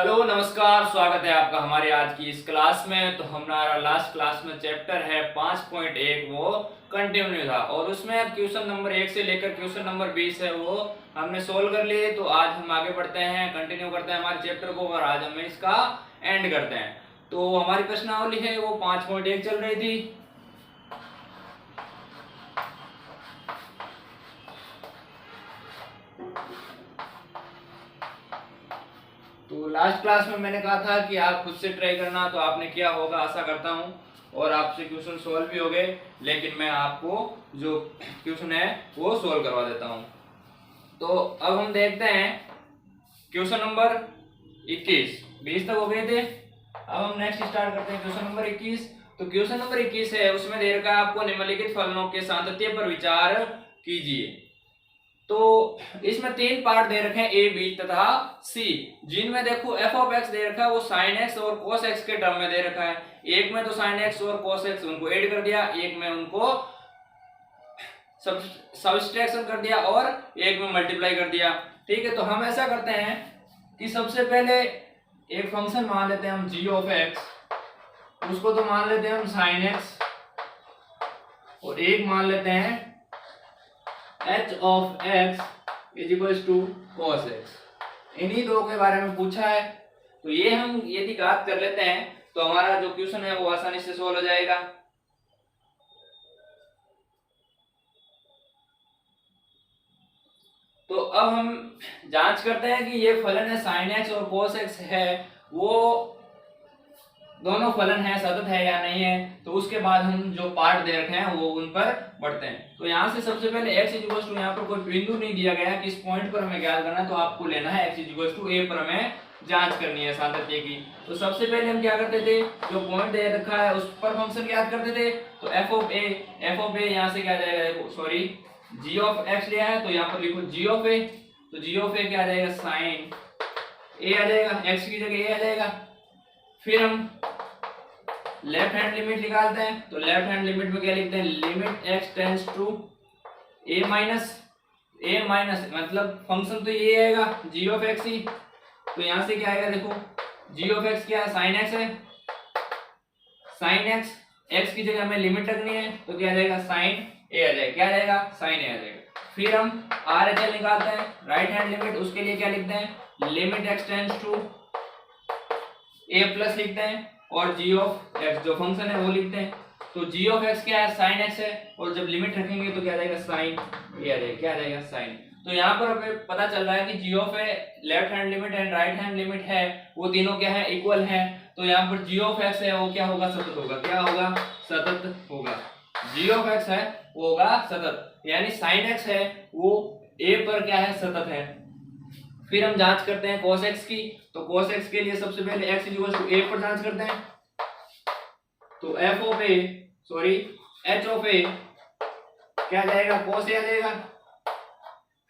Hello नमस्कार, स्वागत है आपका हमारे आज की इस क्लास में। तो हमारा लास्ट क्लास में चैप्टर है 5.1 वो कंटिन्यू था और उसमें क्वेश्चन नंबर 1 से लेकर क्वेश्चन नंबर 20 है वो हमने सोल्व कर लिए। तो आज हम आगे बढ़ते हैं, कंटिन्यू करते हैं हमारे चैप्टर को और आज हम इसका एंड करते हैं। तो हमारी प्रश्नावली है वो 5.1 चल रही थी। तो लास्ट क्लास में मैंने कहा था कि आप खुद से ट्राई करना, तो आपने किया होगा आशा करता हूं और आपसे क्वेश्चन सोल्व भी हो गए। लेकिन मैं आपको जो क्वेश्चन है वो सोल्व करवा देता हूं। तो अब हम देखते हैं क्वेश्चन नंबर 21। 20 तक हो गए थे, अब हम नेक्स्ट स्टार्ट करते हैं क्वेश्चन नंबर 21। तो क्वेश्चन नंबर 21 है, उसमें दे रखा है आपको निम्नलिखित फलनों के सातत्य पर विचार कीजिए। तो इसमें तीन पार्ट दे रखे हैं, ए बी तथा सी, जिनमें देखो एफ ऑफ एक्स दे रखा है वो साइन एक्स और कोस एक्स के टर्म में दे रखा है। एक में तो साइन एक्स और कोस एक्स उनको ऐड कर दिया, एक में उनको सब्सट्रैक्शन कर दिया और एक में मल्टीप्लाई कर दिया। ठीक है, तो हम ऐसा करते हैं कि सबसे पहले एक फंक्शन मान लेते हैं हम जी ऑफ एक्स, उसको तो मान लेते हैं हम साइन एक्स, और एक मान लेते हैं h of x is equal to cos x। इन्हीं दो के बारे में पूछा है, तो ये हम यदि बात कर लेते हैं तो हमारा जो क्वेश्चन है वो आसानी से सोल्व हो जाएगा। तो अब हम जांच करते हैं कि ये फलन है sin x और cos x है, वो दोनों फलन है सतत है या नहीं है। तो उसके बाद हम जो पार्ट दे रखे हैं वो उन पर बढ़ते हैं। तो यहाँ से सबसे पहले x इक्वल टू, यहाँ पर कोई बिंदु नहीं दिया गया है कि इस पॉइंट पर हमें ज्ञात करना है, तो आपको लेना है x इक्वल टू a पर हमें जांच करनी है सातत्य की। तो सबसे पहले हम क्या करते थे, जो पॉइंट दे रखा है उस पर फंक्शन ज्ञात करते थे। तो f ऑफ a यहाँ से क्या आ जाएगा, सॉरी g ऑफ x लिया है तो यहाँ पर लिखो g ऑफ a। तो g ऑफ a क्या आ जाएगा, साइन a आ जाएगा, x की जगह a आ जाएगा। फिर हम लेफ्ट हैंड लिमिट निकालते हैं। तो लेफ्ट हैंड लिमिट में क्या लिखते हैं, limit x tends to a minus मतलब फंक्शन तो ये आएगा g ऑफ x ही। तो यहां से क्या आएगा, देखो g ऑफ x क्या है, sin x है, sin x, x की जगह हमें लिमिट रखनी है तो क्या आ जाएगा, sin a आ जाएगा, क्या आ जाएगा, sin a आ जाएगा। फिर हम RHL निकालते हैं, राइट हैंड लिमिट, उसके लिए क्या लिखते हैं, limit x tends to a plus लिखते हैं और g ऑफ x जो फंक्शन है वो लिखते हैं। तो g ऑफ x क्या है, sin x है, और जब लिमिट रखेंगे तो क्या आ जाएगा, sin a आ जाएगा, क्या आ जाएगा, sin। तो यहाँ पर हमें पता चल रहा है कि g of left hand limit and right hand limit है वो तीनों क्या है, इक्वल है। तो यहाँ पर g ऑफ x है वो क्या होगा, सतत होगा, क्या होगा, सतत होगा। g ऑफ x है वो होगा सतत, यानी sin x है वो a पर क्या है, सतत है। फिर हम जांच करते हैं cos x की। तो cos x के लिए सबसे पहले x इक्वल टू a पर जांच करते हैं। तो f of a, sorry h of a क्या जाएगा, cos a आ जाएगा।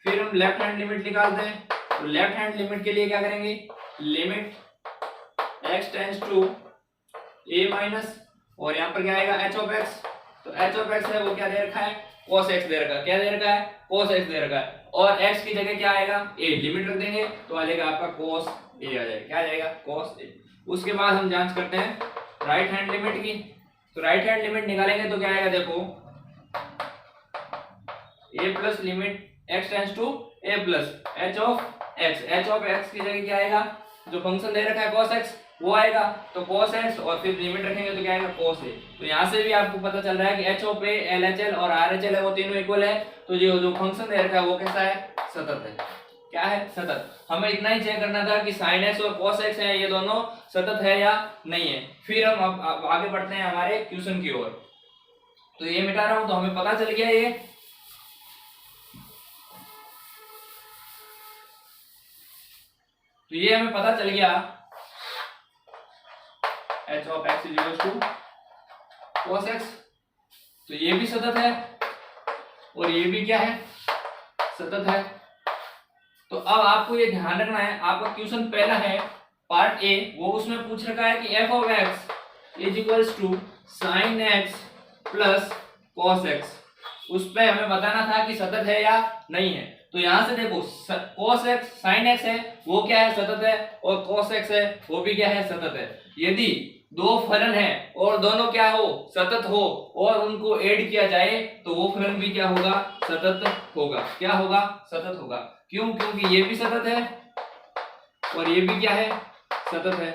फिर हम लेफ्ट हैंड लिमिट निकालते हैं। तो लेफ्ट हैंड लिमिट के लिए क्या करेंगे, limit x tends to a minus, और यहाँ पर क्या आएगा, h ऑफ x। तो h ऑफ x है वो क्या दे रखा है, cos x दे रखा है, क्या दे रखा है, cos x दे रखा है, और x की जगह क्या आएगा, a, लिमिट रख देंगे तो आ जाएगा आपका cos a आ जाएगा, क्या आ जाएगा, cos a। उसके बाद हम जांच करते हैं राइट हैंड लिमिट की। तो राइट हैंड लिमिट निकालेंगे तो क्या आएगा, देखो a plus limit x tends to a plus h of x की जगह क्या आएगा, जो फंक्शन दे रखा है cos x वो आएगा। तो cos x और फिर लिमिट रखेंगे तो क्या आएगा, cos a। तो यहाँ से भी आपको पता चल रहा है कि h ऑफ a, LHL और RHL है वो तीनों इक्वल है। तो जो फंक्शन दे रखा है वो कैसा है, सतत है, क्या है, सतत। हमें इतना ही चेक करना था कि sin x और cos x है ये दोनों सतत है या नहीं है। फिर हम अब आगे बढ़ते हैं हमारे क्वेश्चन की ओर। तो ये मिटा रहा हूं, तो हमें पता चल गया ये। तो ये हमें पता चल गया h of x is equal to cos x। तो ये भी सतत है और ये भी क्या है, सतत है। तो अब आपको ये ध्यान रखना है, आपका क्वेश्चन पहला है पार्ट ए, वो उसमें पूछ रखा है कि f of x is equal to sin x plus cos x। उस पे हमें बताना था कि सतत है या नहीं है। तो यहाँ से देखो cos x sin x है वो क्या है, सतत है, और cos x है वो भी क्या है, सतत है। यदि दो फलन है और दोनों क्या हो, सतत हो, और उनको ऐड किया जाए तो वो फलन भी क्या होगा, सतत होगा। क्या होगा, सतत होगा। क्यों, क्योंकि ये भी सतत है और ये भी क्या है, सतत है।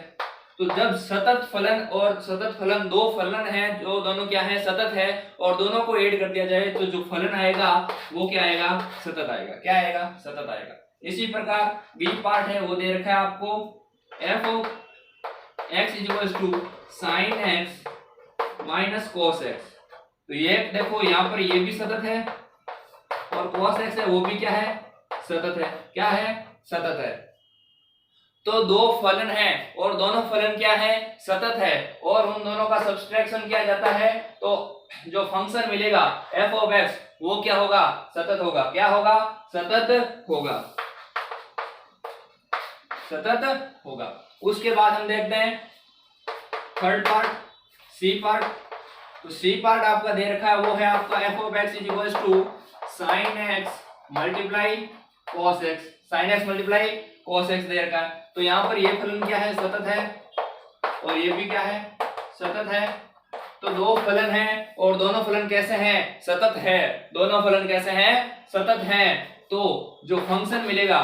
तो जब सतत फलन और सतत फलन, दो फलन है जो दोनों क्या है, सतत है, और दोनों को ऐड कर दिया जाए तो जो फलन आएगा वो क्या आएगा, सतत आएगा। क्या आएगा, सतत आएगा। इसी प्रकार बी पार्ट है वो दे रखा है आपको f of x equals to sin x minus cos x। तो ये देखो यहाँ पर ये भी सतत है और cos x है वो भी क्या है, सतत है। क्या है, सतत है। तो दो फलन है और दोनों फलन क्या है, सतत है, और उन दोनों का सब्सट्रैक्शन किया जाता है तो जो फंक्शन मिलेगा f ऑफ x वो क्या होगा, सतत होगा। क्या होगा, सतत होगा, सतत होगा। उसके बाद हम देखते हैं थर्ड पार्ट, सी पार्ट। तो सी पार्ट आपका दे रखा है वो है आपका f of x equals to sin x multiply cos x, sin x multiply cos x दे रखा है। तो यहाँ पर ये फलन क्या है, सतत है, और ये भी क्या है, सतत है। तो दो फलन हैं और दोनों फलन कैसे हैं, सतत है। दोनों फलन कैसे हैं, सतत हैं। तो जो फंक्शन मिलेगा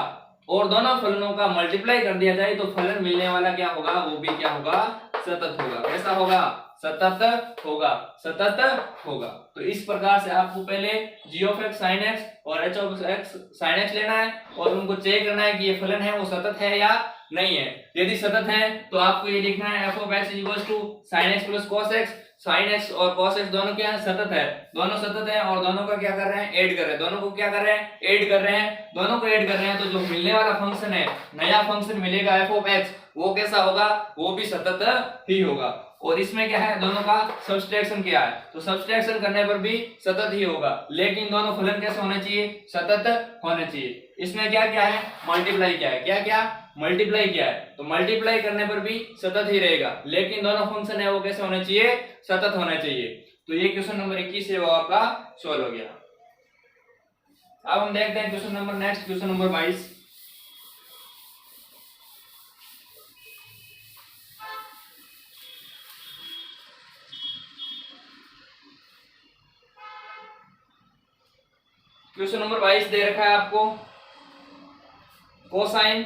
और दोनों फलनों का मल्टीप्लाई कर दिया जाए तो फलन मिलने वाला क्या होगा, वो भी क्या होगा, सतत होगा। कैसा होगा, सतत होगा, सतत होगा। तो इस प्रकार से आपको पहले g of x sin x और h of x sin x लेना है और उनको चेक करना है कि ये फलन है वो सतत है या नहीं है। यदि सतत है तो आपको ये लिखना है f of x equals to sin x plus cos x। sin x और cos x दोनों क्या है, सतत है। दोनों सतत है और दोनों का क्या कर रहे हैं, ऐड कर रहे हैं। दोनों को क्या कर रहे हैं, ऐड कर रहे हैं। दोनों को ऐड कर रहे हैं तो जो मिलने वाला फंक्शन है, नया फंक्शन मिलेगा f ऑफ x, वो कैसा होगा, वो भी सतत ही होगा। और इसमें क्या है, दोनों का सब्सट्रैक्शन किया है तो सब्सट्रैक्शन करने पर भी सतत ही होगा। लेकिन दोनों फलन कैसे होने चाहिए, सतत होने चाहिए। इसमें क्या क्या है, मल्टीप्लाई किया है। क्या क्या, मल्टीप्लाई किया है। तो मल्टीप्लाई करने पर भी सतत ही रहेगा। लेकिन दोनों फंक्शन है वो कैसे होने चाहिए, सतत होने चाहिए। तो ये क्वेश्चन नंबर 21 है वो आपका सोल्व हो गया। अब हम देखते हैं question number next, question number 22। Question number 22 दे रखा है आपको कोसाइन,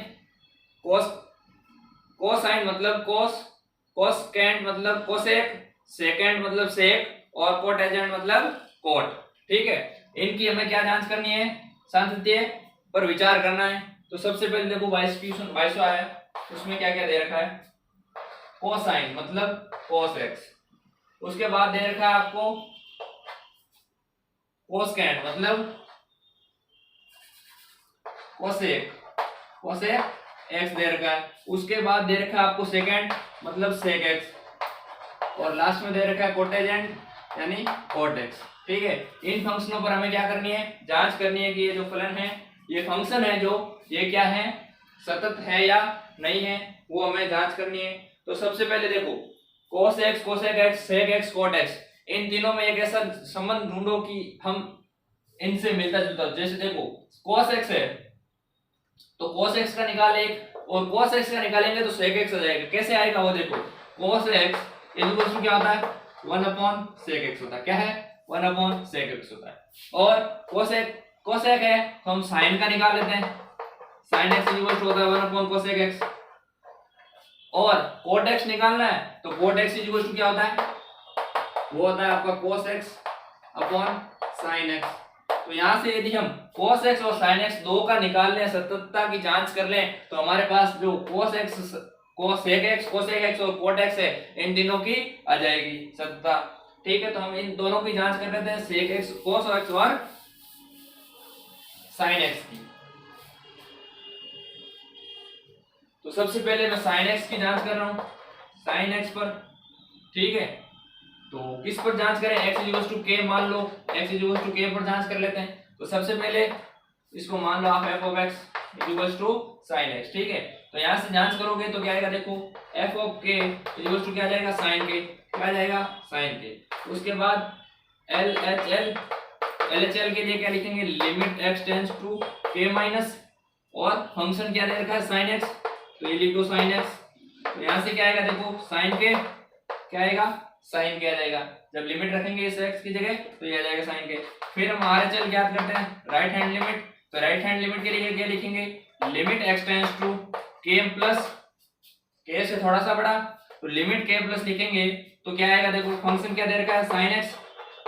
कोसाइन मतलब कोस, कोसकेंट मतलब कोसेक, सेकेंड मतलब सेक, और कोटेजेंट मतलब कोट। ठीक है, इनकी हमें क्या जांच करनी है, सांतत्य पर विचार करना है। तो सबसे पहले देखो 22 आया, उसमें क्या क्या दे रखा है, कोसाइन मतलब कोस एक्स। उसके बाद दे रखा है आपको कोसकेंट मतलब कोसेक, कोसेक एक्स दे रखा है। उसके बाद दे रखा है आपको सेकेंड मतलब सेक एक्स, और लास्ट में दे रखा है कोटेजेंट यानी कोट एक्स। ठीक है, इन फंक्शनों पर हमें क्या करनी है, जांच करनी है कि ये जो फलन है, ये फंक्शन है जो, ये क्या है, सतत है या नहीं है, वो हमें जांच करनी है। तो सबसे पहले देखो cos x, cosec x, sec x, cot x, इन तीनों में एक ऐसा संबंध ढूंढो कि हम इनसे मिलता जुलता। जैसे देखो कोस एक्स है तो कोस एक्स का निकाल एक, और कोस एक्स का निकालेंगे तो सेक एक्स आ जाएगा। कैसे आएगा वो देखो, कोस एक्स इक्वल टू क्या होता है, 1/sec x होता है। क्या है, 1/sec x होता है। और कोसेक है तो हम साइन का निकाल लेते हैं, sin x इक्वल टू होता है 1/cosec x। और cot x निकालना है तो cot x इक्वल टू क्या होता है, वो होता है आपका cos x sin x। तो यहाँ से यदि हम cos x और sin x दो का निकाल लें, सततता की जांच कर लें, तो हमारे पास जो cosec x और cot x है, इन तीनों की आ जाएगी सततता। ठीक है, तो हम इन दोनों की जांच कर लेते हैं, sec x cos x और sin x की। तो सबसे पहले मैं sin x की जांच कर रहा हूं, sin x पर। ठीक है, तो किस पर जांच करें, x इक्वल टू k मान लो, x इक्वल टू k पर जांच कर लेते हैं। तो सबसे पहले इसको मान लो आप f of x equal to sin x। ठीक है, तो यहां से जांच करोगे तो क्या आएगा, देखो f of k equal to क्या जाएगा, sin k, क्या जाएगा sin k। उसके बाद LHL LHL के लिए क्या लिखेंगे, limit x tends to k minus, और फंक्शन क्या दे रखा है sin x, तो ये लिख दो sin x। तो यहां से क्या आएगा देखो sin k, क्या आएगा sin k आ जाएगा। जब लिमिट रखेंगे इस x की जगह तो ये आ जाएगा sin k। फिर हम RHL ज्ञात करते हैं, राइट हैंड लिमिट। तो राइट हैंड लिमिट के लिए क्या लिखेंगे, limit x tends to k plus, k से थोड़ा सा बड़ा, तो लिमिट k प्लस लिखेंगे तो क्या आएगा देखो, फंक्शन क्या दे रखा है sin x,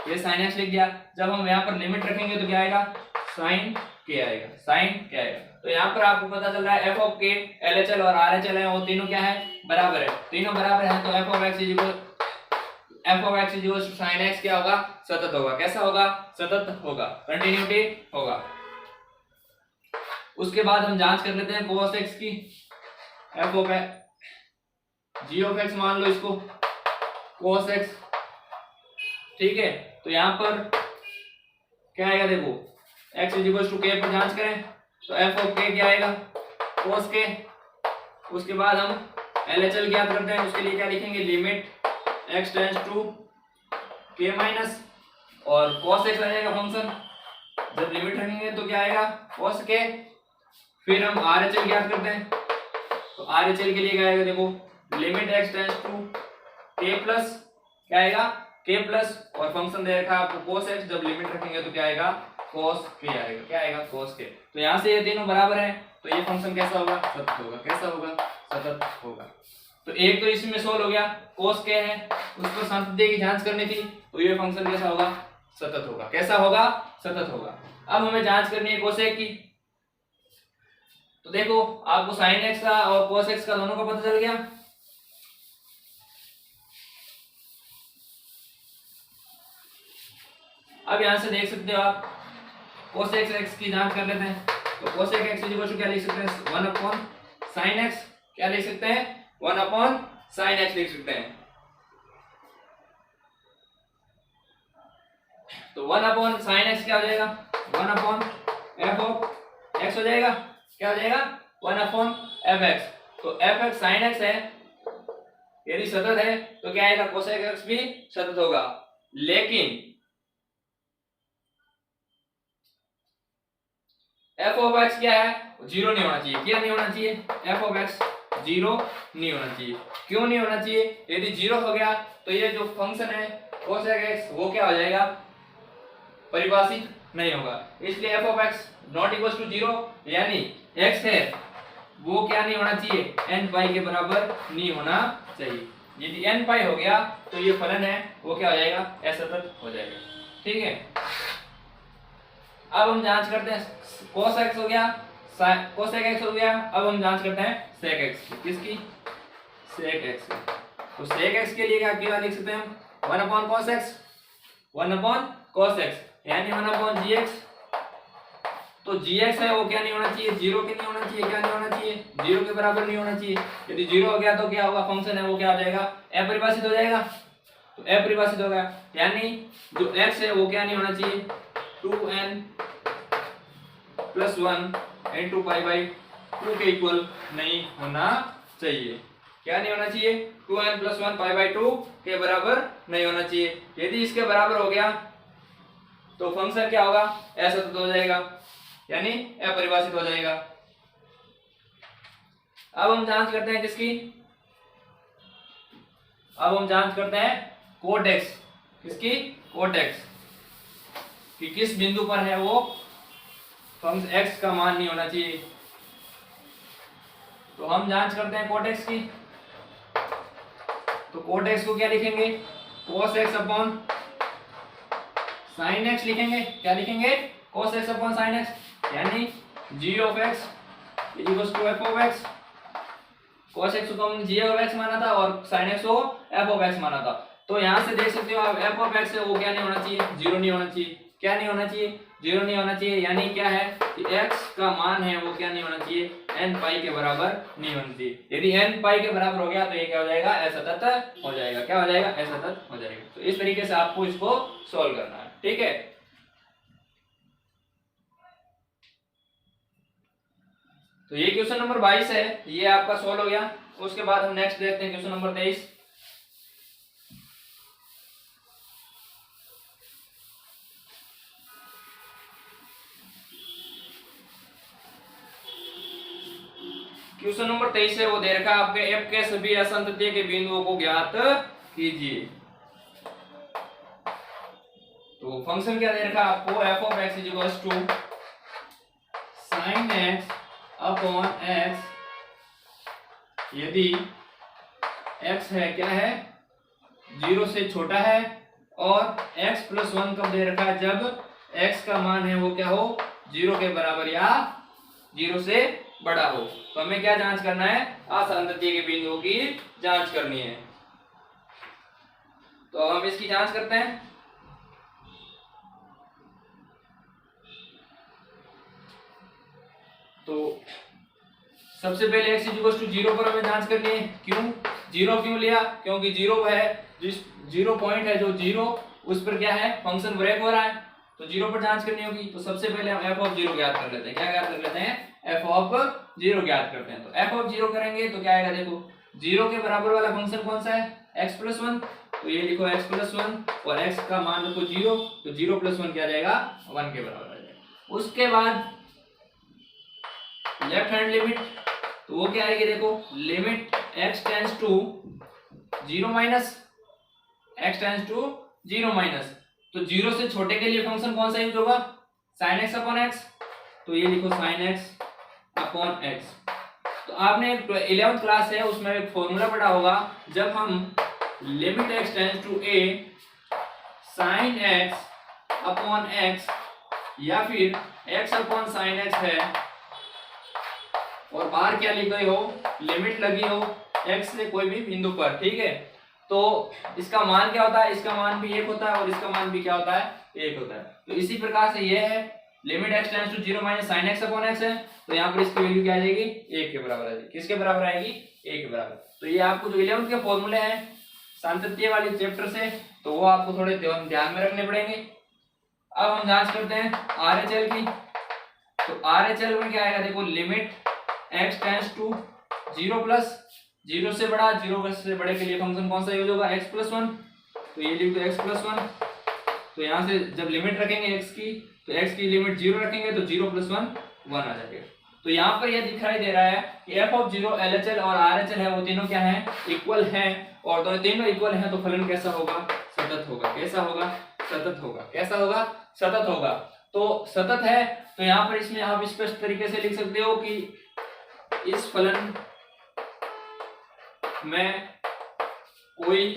ये sin x लिख दिया। जब हम यहाँ पर लिमिट रखेंगे तो क्या आएगा sin k आएगा, sin k आएगा। तो यहाँ पर आपको पता चल रहा है f ऑफ k, LHL और RHL है वो तीनों क्या है, बराबर है। तीनों बराबर है तो f of x is sin x क्या होगा, सतत होगा। कैसा होगा, सतत होगा, कंटिन्यूटी होगा। उसके बाद हम जांच कर लेते हैं cos x की, f of g of x मान लो इसको cos x, ठीक है। तो यहाँ पर क्या आएगा देखो, x इज टू k पर जांच करें तो f ऑफ k क्या आएगा, cos k। उसके बाद हम LHL ज्ञात करते हैं, उसके लिए क्या लिखेंगे, limit x tends to k minus, और cos x आ जाएगा फंक्शन, जब लिमिट रखेंगे तो क्या आएगा cos k। फिर हम RHL ज्ञात करते हैं, तो RHL के लिए क्या आएगा देखो, limit x tends to k plus, क्या आएगा k प्लस, और फंक्शन दे रखा है आपको cos x, जब लिमिट रखेंगे तो क्या आएगा cos k आएगा, क्या आएगा cos k। तो यहाँ से ये तीनों बराबर हैं तो ये फंक्शन कैसा होगा, सतत होगा। कैसा होगा, सतत होगा। तो एक तो इसमें सोल्व हो गया, cos k है, उसको सांतत्य की जांच करनी थी, तो ये फंक्शन कैसा होगा, सतत होगा। कैसा होगा, सतत होगा। अब हमें जांच करनी है cos की। तो देखो आपको sin x का और cos x का दोनों का पता चल गया। अब यहां से देख सकते हो आप cos x की जांच कर लेते हैं। तो cos x क्या लिख सकते हैं, 1 अपॉन sin x, क्या लिख सकते हैं 1 अपॉन sin x लिख सकते हैं। तो 1 अपॉन sin x क्या हो जाएगा, 1 अपॉन f ऑफ x हो जाएगा। क्या हो जाएगा 1 अपॉन fx। तो fx sin x है, यदि सतत है तो क्या आएगा cos x भी सतत होगा। लेकिन f ऑफ x क्या है, जीरो नहीं होना चाहिए। क्या नहीं होना चाहिए, f ऑफ x जीरो नहीं होना चाहिए। क्यों नहीं होना चाहिए, यदि जीरो हो गया तो ये जो फंक्शन है cos x वो क्या हो जाएगा, परिभाषित नहीं होगा। इसलिए f of x not equal to zero, यानी x है वो क्या नहीं होना चाहिए, n पाई के बराबर नहीं होना चाहिए। यदि n पाई हो गया तो ये फलन है वो क्या हो जाएगा, असतत हो जाएगा। ठीक है। अब हम जांच करते हैं cos x हो गया, cos x हो गया। अब हम जांच करते हैं sec x की। किसकी, sec x की। तो sec x के लिए क्या लिख सकते हैं हम, 1 upon cos x, 1 upon cos x, यानी 1 अपॉन gx। तो gx है वो क्या नहीं होना चाहिए, जीरो के नहीं होना चाहिए। क्या नहीं होना चाहिए, जीरो के बराबर नहीं होना चाहिए। यदि जीरो हो गया तो क्या होगा, फंक्शन है वो क्या हो जाएगा, अपरिभाषित हो जाएगा। तो अपरिभाषित हो गया, यानी जो x है वो क्या नहीं होना चाहिए, 2n plus 1 into pi by 2 के इक्वल नहीं होना चाहिए। क्या नहीं होना चाहिए, 2n प्लस 1 पाई बाई 2 के बराबर नहीं होना चाहिए। यदि इसके बराबर हो गया तो फंक्शन क्या होगा, असतत हो जाएगा, यानी अपरिभाषित हो जाएगा। अब हम जांच करते हैं किसकी, अब हम जांच करते हैं cot x। किसकी, cot x कि किस बिंदु पर है वो फंक्शन x का मान नहीं होना चाहिए। तो हम जांच करते हैं cot x की। तो cot x को क्या लिखेंगे, cos x upon sin x लिखेंगे। क्या लिखेंगे, cos x upon sin x, यानी g of x equals to f of x। cos x को हम g ऑफ x माना था और sin x को f ऑफ x माना था। तो यहां से देख सकते हो आप f ऑफ x है वो क्या नहीं होना चाहिए, जीरो नहीं होना चाहिए। क्या नहीं होना चाहिए, जीरो नहीं होना चाहिए। यानी क्या है कि x का मान है वो क्या नहीं होना चाहिए, n पाई के बराबर नहीं होना चाहिए। यदि n पाई के बराबर हो गया तो ये क्या हो जाएगा, असतत हो जाएगा। क्या हो जाएगा, असतत हो जाएगा। तो इस तरीके से आपको इसको सॉल्व करना है। ठीक है। तो ये क्वेश्चन नंबर 22 है, ये आपका सॉल्व हो गया। उसके बाद हम नेक्स्ट देखते हैं क्वेश्चन नंबर 23। क्वेश्चन नंबर 23 है, वो दे रखा है आपके एफ के सभी असंततीय के बिंदुओं को ज्ञात कीजिए। तो फंक्शन क्या दे रखा है आपको, f of x equals to sine x upon x, यदि एक्स है क्या है 0 से छोटा है, और x प्लस 1 कब दे रखा है, जब x का मान है वो क्या हो 0 के बराबर या 0 से बड़ा हो। तो हमें क्या जांच करना है, असंततीय के बिंदुओं की जांच करनी है। तो हम इसकी जांच करते हैं। तो सबसे पहले x इक्वल टू 0 पर हमें जांच करनी है। क्यों 0 क्यों लिया, क्योंकि 0 है, जिस 0 पॉइंट है जो 0 उस पर क्या है फंक्शन ब्रेक हो रहा है, तो 0 पर जांच करनी होगी। तो सबसे पहले हम f ऑफ 0 ज्ञात कर लेते हैं। क्या ज्ञात कर लेते हैं, f ऑफ 0 ज्ञात करते हैं। तो f ऑफ 0 करेंगे तो क्या आएगा, देखो 0 के बराबर वाला फंक्शन कौन सा है, x प्लस 1, तो ये लिखो x प्लस 1 और x का मान रखो 0, तो 0 प्लस 1 क्या आ जाएगा 1 के बराबर आ जाएगा। उसके बाद लेफ्ट हैंड लिमिट, तो वो क्या आएगी, देखो limit x tends to 0 minus, x tends to 0 minus, तो 0 से छोटे के लिए फंक्शन कौन सा यूज होगा, sin x अपॉन x, तो ये लिखो sin x अपॉन x। तो आपने 11th क्लास है उसमें एक फॉर्मूला पढ़ा होगा, जब हम limit x tends to a sin x upon x या फिर x अपॉन sin x है और बाहर क्या लिख गए हो, लिमिट लगी हो x से कोई भी बिंदु पर, ठीक है, तो इसका मान क्या होता है, इसका मान भी 1 होता है और इसका मान भी क्या होता है 1 होता है। तो इसी प्रकार से ये है limit x tends to 0 minus sin x upon x है, तो यहाँ पर इसकी वैल्यू क्या आ जाएगी 1 के बराबर आ जाएगी। किसके बराबर आएगी, 1 के बराबर। तो ये आपको जो 11th के फॉर्मूले हैं सांतत्य वाले चैप्टर से, तो वो आपको थोड़े ध्यान में रखने पड़ेंगे। अब हम जांच करते हैं RHL की। तो RHL में क्या आएगा, देखो limit x tends to 0 plus 0 से बड़ा, 0 से बड़े के लिए फंक्शन कौन सा यूज होगा, x प्लस 1, तो ये लिख दो x प्लस 1। तो यहाँ से जब लिमिट रखेंगे x की, तो x की लिमिट 0 रखेंगे तो 0 प्लस 1 1 आ जाएगा। तो यहाँ पर यह दिखाई दे रहा है कि f ऑफ 0 LHL और RHL है वो तीनों क्या है, इक्वल हैं, और तो तीनों इक्वल हैं, तो फलन कैसा होगा, सतत होगा। कैसा होगा, सतत होगा। कैसा होगा, सतत होगा। तो सतत है, तो यहाँ पर इसमें आप स्पष्ट तरीके से लिख सकते हो कि इस फलन में कोई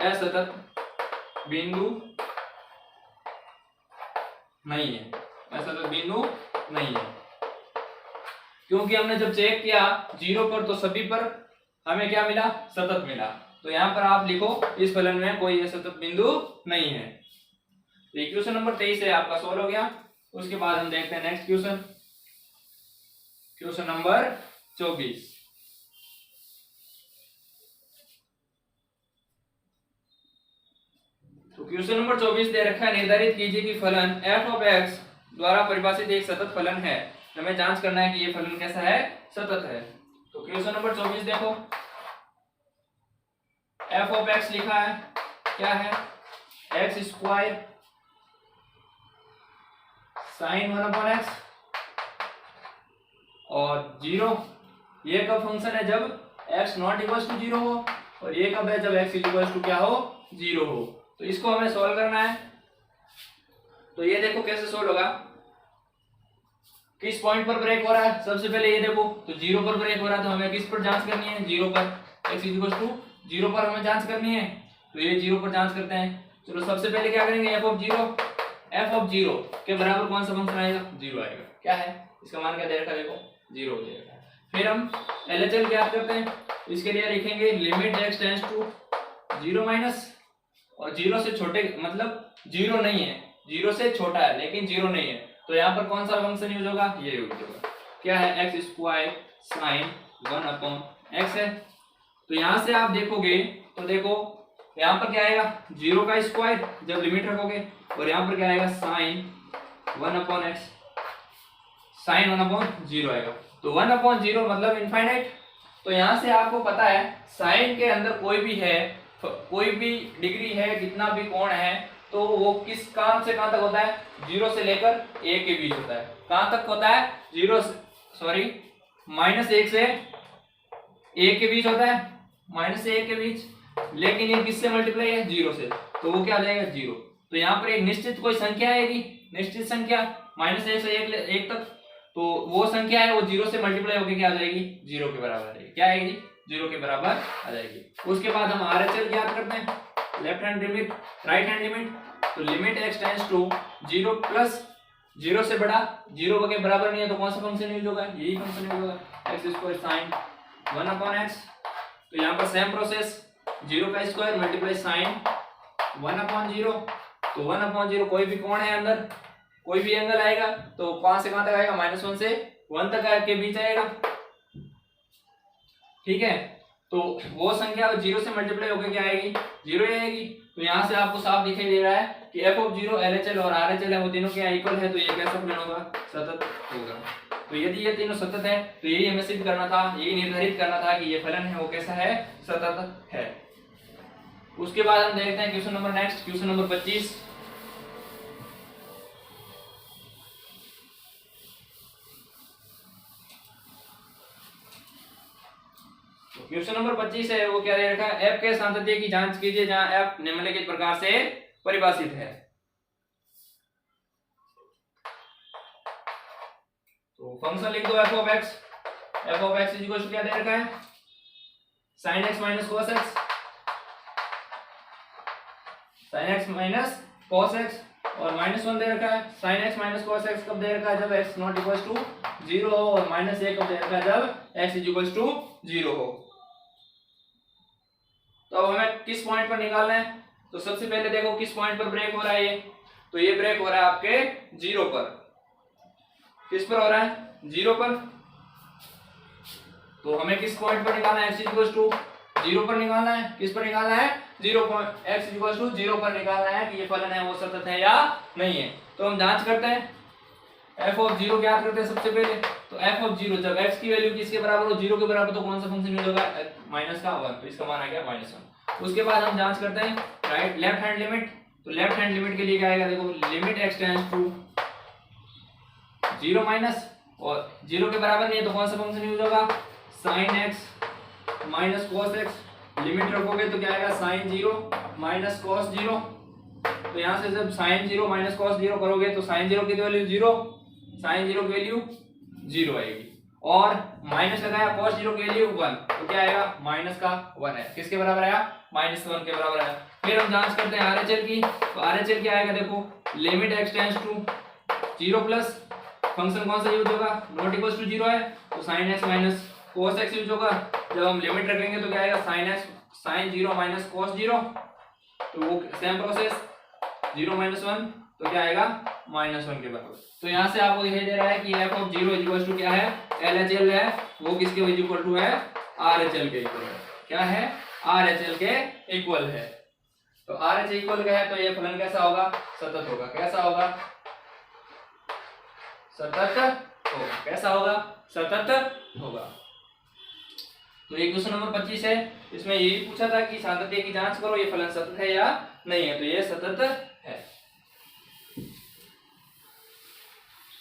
असतत बिंदु नहीं है, असतत बिंदु नहीं है, क्योंकि हमने जब चेक किया 0 पर तो सभी पर हमें क्या मिला, सतत मिला। तो यहाँ पर आप लिखो इस फलन में कोई असतत बिंदु नहीं है। तो ये क्वेश्चन नंबर 23 है आपका सॉल्व हो गया। उसके बाद हम देखते हैं नेक्स्ट क्वेश्चन, क्वेश्चन नंबर 24। तो क्वेश्चन नंबर 24 दे रखा है, निर्धारित कीजिए कि फलन f ऑफ x द्वारा परिभाषित एक सतत फलन है। हमें जांच करना है कि ये फलन कैसा है, सतत है। तो क्वेश्चन नंबर 24 देखो, f ऑफ x लिखा है, क्या है x square sine 1 upon x और 0, ये कब फंक्शन है, जब x नॉट इक्वल टू 0 हो, और ये कब है, जब x इक्वल टू क्या हो, 0 हो। तो इसको हमें सॉल्व करना है। तो ये देखो कैसे सॉल्व होगा, किस पॉइंट पर ब्रेक हो रहा है, सबसे पहले ये देखो, तो 0 पर ब्रेक हो रहा है, तो हमें किस पर जांच करनी है, 0 पर, x इक्वल टू 0 पर हमें जांच करनी है। तो ये 0 पर जांच करते हैं। चलो सबसे पहले क्या करेंगे, f ऑफ 0 के बराबर कौन सा फंक्शन आएगा, 0 आएगा। क्या है, इसका मान क्या दे रखा है, देखो 0 हो जाएगा। फिर हम LHL ज्ञात करते हैं। इसके लिए लिखेंगे limit x tends to 0 minus, और 0 से छोटे मतलब 0 नहीं है, 0 से छोटा है लेकिन 0 नहीं है, तो यहाँ पर कौन सा फंक्शन यूज होगा, ये यूज होगा। क्या है, x square sine 1 upon x है। तो यहाँ से आप देखोगे तो देखो यहाँ पर क्या आएगा, 0 का स्क्वायर जब लिमिट रखोगे, और यहाँ पर क्या आएगा sine 1 upon x, sine 1 upon 0 आएगा। तो 1 अपॉन 0 मतलब इनफाइनाइट। तो यहाँ से आपको पता है साइन के अंदर कोई भी है, कोई भी डिग्री है, कितना भी कोण है, तो वो किस कहां से कहां तक होता है, 0 से लेकर a के बीच होता है। कहां तक होता है, 0 से -1 से 1 के बीच होता है, माइनस से 1 के बीच, लेकिन ये किससे मल्टीप्लाई है, 0 से, तो वो क्या आ जाएगा 0। तो यहाँ पर एक निश्चित कोई संख्या आएगी, निश्चित संख्या -1 से 1 तक, तो वो संख्या है वो 0 से मल्टीप्लाई होकर क्या आ जाएगी, 0 के बराबर आ जाएगी। क्या आएगी, 0 के बराबर आ जाएगी। उसके बाद हम RHL ज्ञात करते हैं, left hand limit right hand limit. तो limit x tends to 0 plus 0 से बड़ा 0 के बराबर नहीं है तो कौन सा फंक्शन यूज होगा, यही फंक्शन यूज होगा, x स्क्वायर साइन 1/x। तो यहाँ पर सेम प्रोसेस, 0 का स्क्वायर मल्टीप्लाई साइन 1/0। तो 1/0 कोई भी कोण है अंदर, कोई भी एंगल आएगा तो कहां से कहां तक आएगा, -1 से 1 तक के बीच आएगा, ठीक है। तो वो संख्या 0 से मल्टीप्लाई होकर क्या आएगी, 0 ही आएगी। तो यहाँ से आपको साफ दिखाई दे रहा है कि f(0), LHL और RHL है वो तीनों क्या इक्वल है, तो ये कैसा फलन होगा, सतत होगा। तो यदि ये तीनों सतत है तो यही हमें सिद्ध करना था, यही निर्धारित करना था कि ये फलन है वो कैसा है, सतत है। उसके बाद हम देखते हैं question number next, question number 25। Question number 25 है वो क्या दे रखा है, f के सांतत्य की जांच कीजिए जहां f निम्नलिखित प्रकार से परिभाषित है। तो फंक्शन लिख दो f (x), क्या दे रखा है, sin x minus cos x, sin x minus cos x, और -1 दे रखा है, sin x minus cos x कब दे रखा है, जब x नॉट इक्वल टू 0 हो, और -1 कब दे रखा है, जब x इक्वल टू 0 हो। तो अब हमें किस पॉइंट पर निकालना है, तो सबसे पहले देखो किस पॉइंट पर ब्रेक हो रहा है ये, तो ये ब्रेक हो रहा है आपके 0 पर। किस पर हो रहा है, 0 पर। तो हमें किस पॉइंट पर निकालना है, x इक्वल टू 0 पर निकालना है। किस पर निकालना है, 0 पर, x इक्वल टू 0 पर निकालना है कि ये फलन है वो सतत है या नहीं है। तो हम जांच करते हैं, f(0) ज्ञात करते हैं सबसे पहले। तो f(0) जब x की वैल्यू किसके बराबर हो, 0 के बराबर, तो कौन सा फंक्शन यूज होगा, माइनस का 1, तो इसका मान आ गया -1। उसके बाद हम जांच करते हैं राइट लेफ्ट हैंड लिमिट। तो लेफ्ट हैंड लिमिट के लिए क्या आएगा, देखो limit x tends to 0 minus, और 0 के बराबर नहीं है तो कौन सा फंक्शन यूज होगा, sin x minus cos x। Limit रखोगे तो क्या आएगा, sin 0 माइनस cos 0। तो यहाँ से जब sin 0 माइनस cos 0 करोगे तो sin 0 की वैल्यू 0, sin 0 की वैल्यू 0 आएगी, और माइनस लगाया cos 0 की वैल्यू 1, तो क्या आएगा, माइनस का 1 है, किसके बराबर आया, -1 के बराबर आया। फिर हम जांच करते हैं RHL की। तो RHL क्या आएगा, देखो limit x tends to 0 plus function कौन सा यूज होगा, नॉट इक्वल टू 0 है, तो sin x minus cos x use होगा। जब हम लिमिट रखेंगे तो क्या आएगा, sin 0 माइनस cos 0, तो वो सेम प्रोसेस 0 माइनस 1, तो क्या आएगा, -1 के बराबर। तो यहाँ से आपको दिखाई दे रहा है कि f(0) इक्वल टू क्या है, LHL है, वो किसके इक्वल टू है, RHL के इक्वल है। क्या है, RHL के इक्वल है। तो RHL इक्वल का है तो ये फलन कैसा होगा, सतत होगा। कैसा होगा, सतत होगा। कैसा होगा, सतत होगा। तो ये क्वेश्चन नंबर 25 है, इसमें यही पूछा था कि सांतत्य की जांच करो ये फलन सतत है या नहीं है, तो ये सतत है।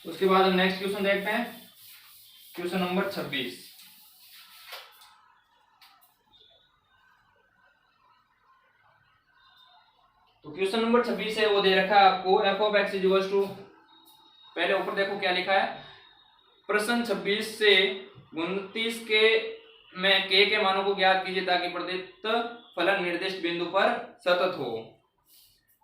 उसके बाद हम नेक्स्ट क्वेश्चन देखते हैं, क्वेश्चन नंबर 26। तो क्वेश्चन नंबर 26 है वो दे रखा है आपको f(x) इक्वल टू, पहले ऊपर देखो क्या लिखा है, प्रश्न 26 से 29 के में k के मानों को ज्ञात कीजिए ताकि प्रदत्त फलन निर्दिष्ट बिंदु पर सतत हो।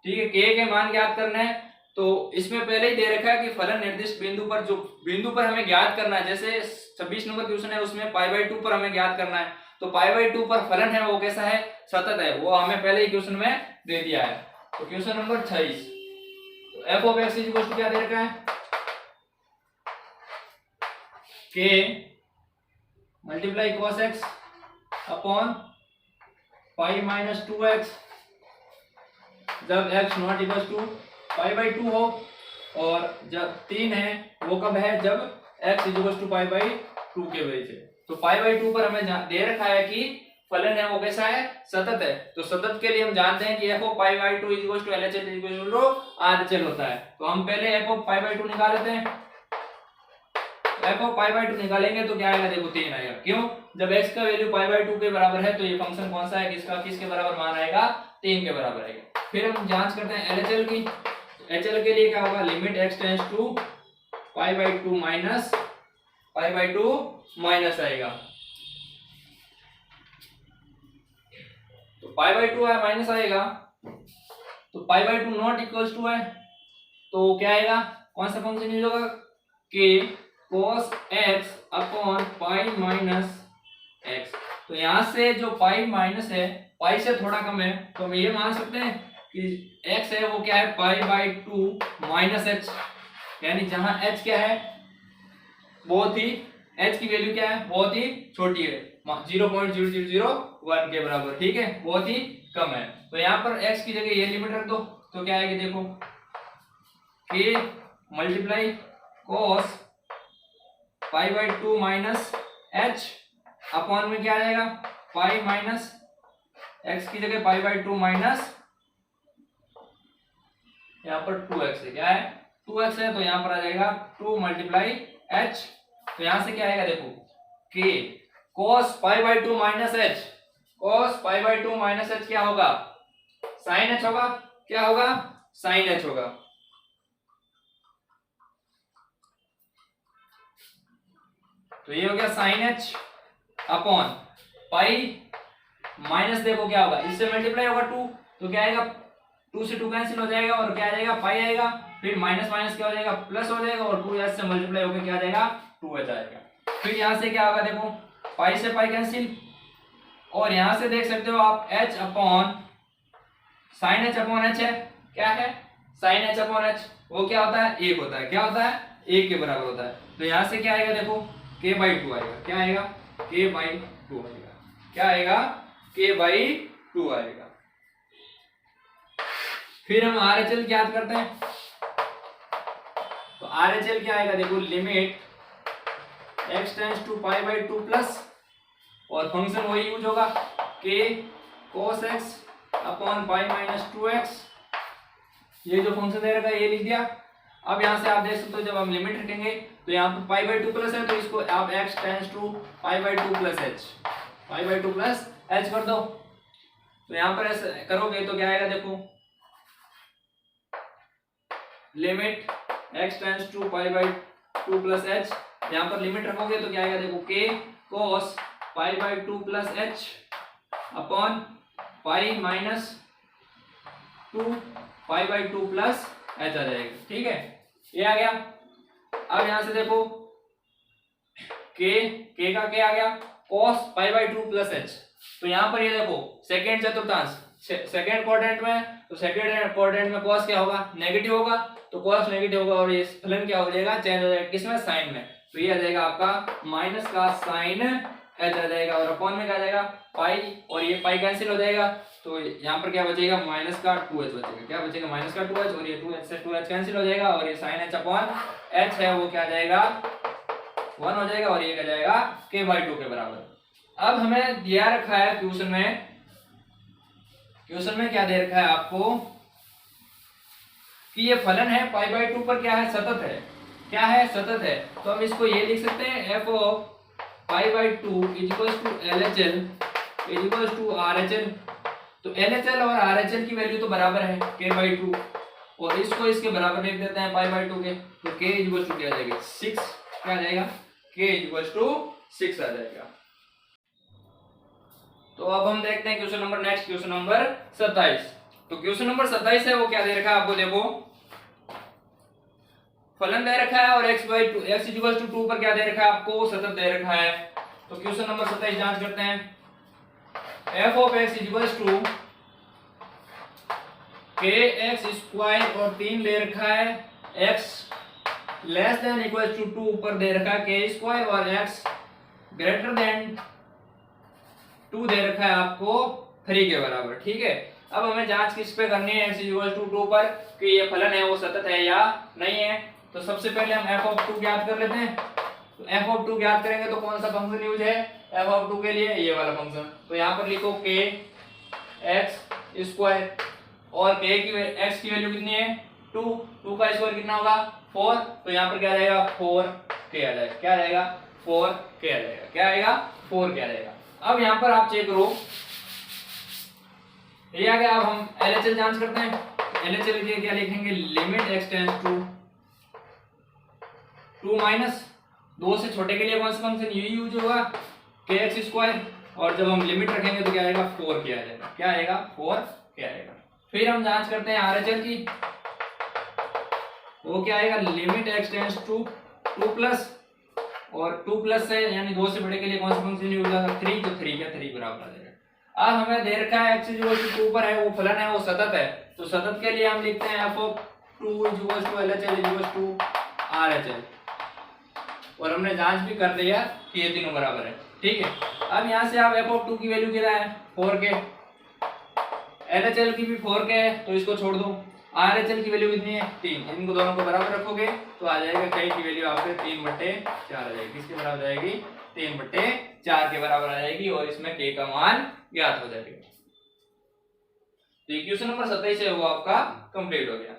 ठीक है, k के मान ज्ञात करना है। तो इसमें पहले ही दे रखा है कि फलन निर्दिष्ट बिंदु पर, जो बिंदु पर हमें ज्ञात करना है, जैसे 26 नंबर क्वेश्चन है उसमें π/2 पर हमें ज्ञात करना है, तो π/2 पर फलन है वो कैसा है, सतत है, वो हमें पहले ही क्वेश्चन में दे दिया है। तो क्वेश्चन नंबर 26, तो f(x) इक्वल टू क्या दे रखा है, k multiply cos x upon pi minus 2x, जब x नॉट इक्वल टू π/2 हो, और जब 3 है वो कब है, जब x इक्वल टू π/2 के वजह से। तो π/2 पर हमें दे रखा है कि फलन है वो कैसा है, सतत है। तो सतत के लिए हम जानते हैं कि f(π/2) equal to LHL equal to RHL होता है। तो हम पहले f(π/2) निकाल लेते हैं। F of pi by to निकालेंगे तो क्या आएगा, देखो 3 आएगा। क्यों? जब x का वैल्यू पाई बाई टू के बराबर है तो ये फंक्शन कौन सा है, किसके बराबर मान आएगा, 3 के बराबर आएगा। फिर हम जांच करते हैं एलएचएल की। एचएल के लिए क्या होगा, limit x tends to pi by two minus pi by two minus आएगा, तो पाई बाई टू है माइनस आएगा, तो pi by two not equals to है, तो क्या आएगा, कौन सा फंक्शन यूज होगा, के cos x upon pi minus x। तो यहां से जो पाई माइनस है पाई से थोड़ा कम है, तो हम ये मान सकते हैं कि x है वो क्या है, पाई बाई टू माइनस एच, यानी जहां h क्या है बहुत ही, h की वैल्यू क्या है बहुत ही छोटी है, 0.0001 के बराबर, ठीक है, बहुत ही कम है। तो यहाँ पर x की जगह ये लिमिट रख दो, तो क्या आएगी देखो, k multiply cos pi by two minus H upon में क्या आ जाएगा, पाई माइनस x की जगह पाई बाई टू माइनस, यहाँ पर 2x है, क्या है 2x है, तो यहाँ पर आ जाएगा 2 मल्टीप्लाई h, तो यहां से क्या आएगा देखो, k cos pi by two minus H, cos pi by two minus H क्या होगा, साइन h होगा, क्या होगा, साइन h होगा। तो ये हो गया sine h upon pi minus, देखो क्या होगा, इससे मल्टीप्लाई होगा 2, तो क्या आएगा, 2 से 2 कैंसिल हो जाएगा और क्या आ जाएगा, पाई आएगा, फिर माइनस माइनस क्या हो जाएगा, प्लस हो जाएगा, और 2h से मल्टीप्लाई होकर क्या आ जाएगा, 2h आएगा। फिर यहां से क्या होगा देखो, पाई से पाई कैंसिल, और यहां से देख सकते हो आप h upon sine h upon h है, क्या है, साइन h अपॉन h, वो क्या होता है, 1 होता है, क्या होता है, 1 के बराबर होता है। तो यहां से क्या आएगा देखो, k बाई 2 आएगा, क्या आएगा, k बाई 2 आएगा, क्या आएगा, k बाई 2 आएगा। फिर हम RHL ज्ञात करते हैं, तो RHL क्या आएगा देखो, limit x tends to pi by two plus, और फंक्शन वही यूज होगा, k cos x upon pi minus 2x, ये जो फंक्शन दे रखा है ये लिख दिया। अब यहाँ से आप देख सकते हो जब हम लिमिट रखेंगे तो यहाँ पर पाई बाई टू प्लस है, तो इसको आप x tends to pi by two plus h, pi by two plus h कर दो, तो यहाँ पर ऐसे करोगे तो क्या आएगा देखो, limit x tends to pi by two plus h, यहाँ पर लिमिट रखोगे तो क्या आएगा देखो, k cos pi by two plus h upon pi minus 2 pi by two plus h आ जाएगा, ठीक है, ये आ गया। अब यहां से देखो k का क्या आ गया, cos pi by two plus h, तो यहाँ पर ये देखो सेकेंड चतुर्थांश, सेकेंड क्वाड्रेंट में, तो सेकेंड क्वाड्रेंट में cos क्या होगा, नेगेटिव होगा, तो cos नेगेटिव होगा और ये फलन क्या हो जाएगा, चेंज हो जाएगा किसमें, साइन में, तो ये आ जाएगा आपका माइनस का साइन h आ जाएगा, और अपॉन में क्या आ जाएगा, पाई, और ये पाई कैंसिल हो जाएगा, तो यहाँ पर क्या बचेगा, माइनस का 2h बचेगा, क्या बचेगा, माइनस का 2h, और ये 2h से 2h कैंसिल हो जाएगा, और ये साइन h अपॉन h है वो क्या आ जाएगा, 1 हो जाएगा, और ये क्या जाएगा, k बाई 2 के बराबर। अब हमें दिया रखा है क्वेश्चन में क्या दे रखा है आपको, कि ये फलन है पाई बाई टू पर क्या है, सतत है, क्या है, सतत है, तो हम इसको ये लिख सकते हैं, f of pi by two equals to LHL equals to RHL। तो LHL और RHL की वैल्यू तो बराबर है k बाई टू, और इसको इसके बराबर लिख देते हैं पाई बाई टू के, तो k इक्वल्स टू क्या आ जाएगा, 6, क्या आ जाएगा, k इक्वल्स टू 6 आ जाएगा। तो अब हम देखते हैं question number next, question number 27। तो क्वेश्चन नंबर 27 है वो क्या दे रखा है आपको, देखो फलन दे रखा है और x by two, x equals to 2 पर क्या दे रखा है आपको, सतत दे रखा है। तो क्वेश्चन नंबर 27 जांच करते हैं, f of x equals to kx square, और 3 दे रखा है, x less than equals to 2 पर दे रखा है k स्क्वायर, और x ग्रेटर देन 2 दे रखा है आपको 3 के बराबर, ठीक है। अब हमें जांच किस पे करनी है, x इक्वल टू 2 पर, कि ये फलन है वो सतत है या नहीं है। तो सबसे पहले हम f ऑफ 2 ज्ञात कर लेते हैं। तो f ऑफ 2 ज्ञात करेंगे तो कौन सा फंक्शन यूज है f ऑफ 2 के लिए, ये वाला फंक्शन। तो यहाँ पर लिखो k x स्क्वायर, और k की x की वैल्यू कितनी है 2, 2 का स्क्वायर कितना होगा 4, तो यहाँ पर क्या आ जाएगा 4 के आ जाएगा। क्या आ जाएगा? 4 के आ जाएगा। क्या आएगा? 4 के आ जाएगा। अब यहाँ पर आप चेक करो, ये आ गया। अब हम LHL जांच करते हैं। LHL के क्या लिखेंगे? Limit x tends to 2 minus 2 से छोटे के लिए कौन सा फंक्शन यूज होगा? kx square. और जब हम लिमिट रखेंगे तो क्या आएगा? 4 के आ जाएगा। क्या आएगा? 4 के आएगा। फिर हम जांच करते हैं RHL की। वो क्या आएगा? Limit x tends to 2 plus, और 2 प्लस है यानी 2 से बड़े के लिए कौन सा फंक्शन यूज होगा? 3। तो 3 क्या 3 बराबर आ जाएगा। अब हमें दे रखा है x = 2 पर है, वो फलन है, वो सतत है। तो सतत के लिए हम लिखते हैं f(2) = LHL = RHL। और हमने जांच भी कर लिया कि ये तीनों बराबर है। ठीक है। अब यहाँ से आप f(2) की वैल्यू क्या है? 4k। LHL की भी 4k है तो इसको छोड़ दो। RHL की वैल्यू कितनी है? 3। इनको दोनों को बराबर रखोगे तो आ जाएगा k की वैल्यू आपके 3/4 आ जाएगी। किसके बराबर आ जाएगी? 3/4 के बराबर आ जाएगी। और इसमें k का मान ज्ञात हो जाएगा। तो क्वेश्चन नंबर 27 है वो आपका कंप्लीट हो गया।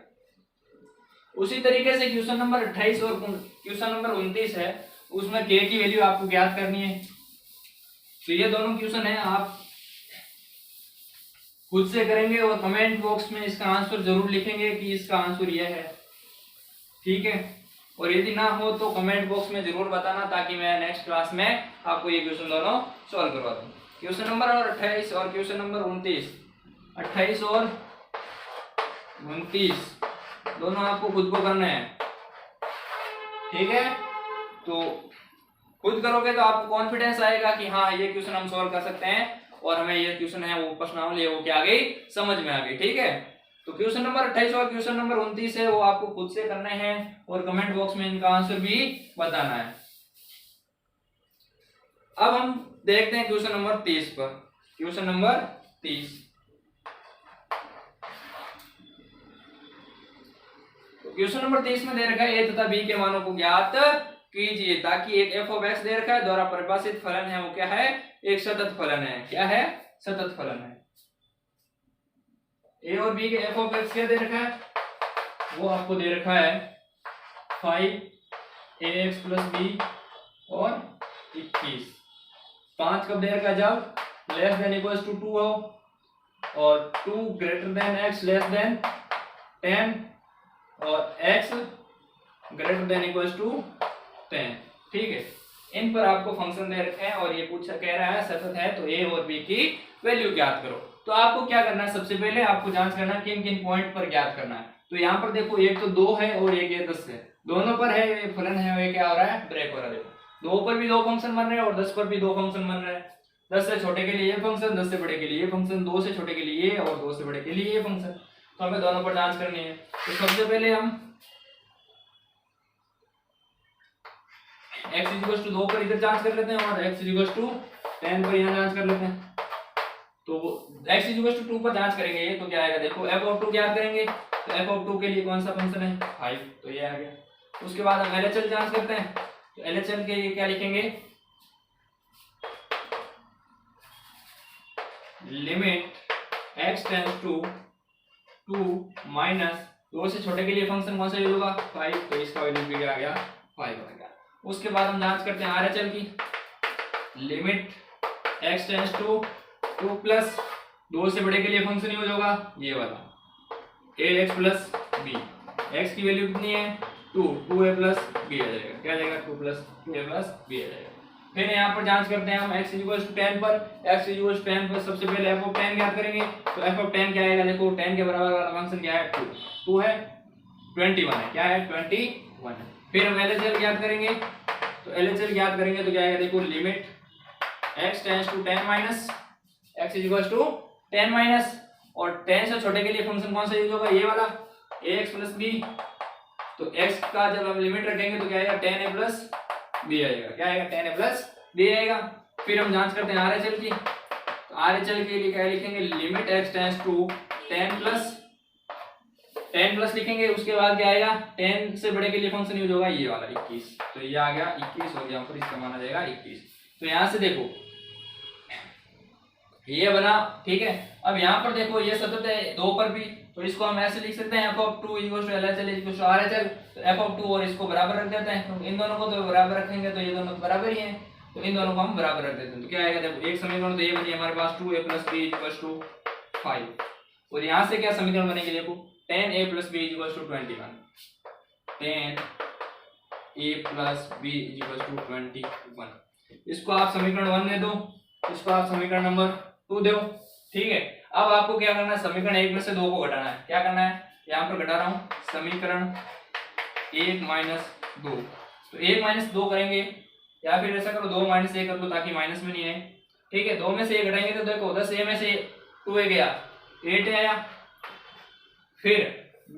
उसी तरीके से क्वेश्चन नंबर 28 और क्वेश्चन नंबर 29 है, उसमें k की वैल्यू आपको ज्ञात करनी है। तो ये दोनों क्वेश्चन है, आप खुद से करेंगे और कमेंट बॉक्स में इसका आंसर जरूर लिखेंगे कि इसका आंसर यह है। ठीक है। और यदि ना हो तो कमेंट बॉक्स में जरूर बताना, ताकि मैं नेक्स्ट क्लास में आपको ये क्वेश्चन दोनों सॉल्व करवा दूं। क्वेश्चन नंबर 28 और क्वेश्चन नंबर 29, 28 और 29 दोनों आपको खुद को करना है। ठीक है। तो खुद करोगे तो आपको कॉन्फिडेंस आएगा कि हाँ ये क्वेश्चन हम सॉल्व कर सकते हैं, और हमें ये क्वेश्चन है वो प्रश्नावली है वो क्या आ गई? समझ में आ गई। ठीक है। तो क्वेश्चन नंबर 28 और क्वेश्चन नंबर 29 है वो आपको खुद से करने हैं, और कमेंट बॉक्स में इनका आंसर भी बताना है। अब हम देखते हैं क्वेश्चन नंबर 30 पर। क्वेश्चन नंबर 30, क्वेश्चन नंबर 30 में दे रखा है a तथा b के मानों को ज्ञात कीजिए, ताकि एक f(x) दे रखा है, द्वारा परिभाषित फलन है वो क्या है? एक सतत फलन है। क्या है? सतत फलन है। a और b के f(x) क्या दे रखा है? वो आपको दे रखा है 5ax + b और 21। 5 कब दे रखा है? जब < 2 हो, और 2 > x < 10, और x > 10। ठीक है। इन पर आपको फंक्शन दे रखे हैं, और ये पूछा कह रहा है सतत है तो a और b की वैल्यू ज्ञात करो। तो आपको क्या करना है? सबसे पहले आपको जांच करना है किन किन पॉइंट पर ज्ञात करना है। तो यहाँ पर देखो, एक तो 2 है और एक ये 10 है, दोनों पर है ये फलन है, ये क्या हो रहा है? ब्रेक हो रहा है। देखो 2 पर भी 2 फंक्शन बन रहे हैं और 10 पर भी 2 फंक्शन बन रहे हैं। 10 से छोटे के लिए ये फंक्शन, 10 से बड़े के लिए ये फंक्शन, 2 से छोटे के लिए ये और 2 से बड़े के लिए ये फंक्शन। तो हमें दोनों पर जांच करनी है। तो सबसे पहले हम x = 2 पर इधर जांच कर लेते हैं, और x = 10 पर यहाँ जांच कर लेते हैं। तो x = 2 पर जांच करेंगे ये तो क्या आएगा? देखो f(2) ज्ञात करेंगे। तो f(2) के लिए कौन सा फंक्शन है? 5। तो ये आ गया। उसके बाद हम LHL जांच करते हैं। तो LHL के लिए क्या लिखेंगे? Limit x tends to 2 minus 2 से छोटे के लिए फंक्शन कौन सा यूज होगा? 5। तो इसका वैल्यू भी आ गया 5 आ गया। उसके बाद हम जांच करते हैं RHL की। Limit x tends to 2 plus 2 से बड़े के लिए फंक्शन यूज होगा ये वाला ax + b। x की वैल्यू कितनी है? 2a + b आ जाएगा। क्या आ जाएगा? 2 + 2a + b आ जाएगा। फिर यहाँ पर जांच करते हैं हम x = 10 पर। x = 10 पर सबसे पहले f(10) ज्ञात करेंगे। तो f(10) क्या आएगा? देखो 10 के बराबर वाला फंक्शन क्या है? 2 है, 21 है। क्या है? 21 है। फिर हम LHL ज्ञात करेंगे। तो LHL ज्ञात करेंगे तो क्या आएगा? देखो limit x tends to 10 minus x = 10 minus, और 10 से छोटे के लिए फंक्शन कौन सा यूज होगा? ये वाला ax + b। तो x का जब हम लिमिट रखेंगे तो क्या आएगा? 10a + b आएगा। क्या आएगा? 10a + b आएगा। फिर हम जांच करते हैं RHL की। तो RHL के लिए क्या लिखेंगे? Limit x tends to 10 plus लिखेंगे। उसके बाद क्या आएगा? 10 से बड़े के लिए फंक्शन यूज होगा ये वाला 21। तो ये आ गया 21, और यहाँ पर इसका मान आ जाएगा 21। तो यहाँ से देखो ये बना। ठीक है। अब यहाँ पर देखो ये सतत है 2 पर भी, तो इसको हम ऐसे लिख सकते हैं f(2) = LHL = RHL। तो f(2) और इसको बराबर रख देते हैं, तो इन दोनों को तो बराबर रखेंगे तो ये दोनों तो बराबर ही हैं, तो इन दोनों को हम बराबर रख देते हैं। तो क्या आएगा, देखो एक समीकरण तो ये बनी हमारे पास 2a + b = 5, और यहाँ से क्या समीकरण बनेगी, देखो 10a + b = 21, 10a + b = 21। इसको आप समीकरण 1 दे दो, इसको आप समीकरण नंबर 2 दो, ठीक है। अब आपको क्या करना है, समीकरण 1 में से 2 को घटाना है। क्या करना है, यहाँ पर घटा रहा हूँ, समीकरण 1 - 2, तो 1 - 2 करेंगे, या फिर ऐसा करो 2 - 1 कर लो ताकि माइनस में नहीं आए, ठीक है। 2 में से 1 घटाएंगे तो देखो 10a में से 2a गया 8 आया, फिर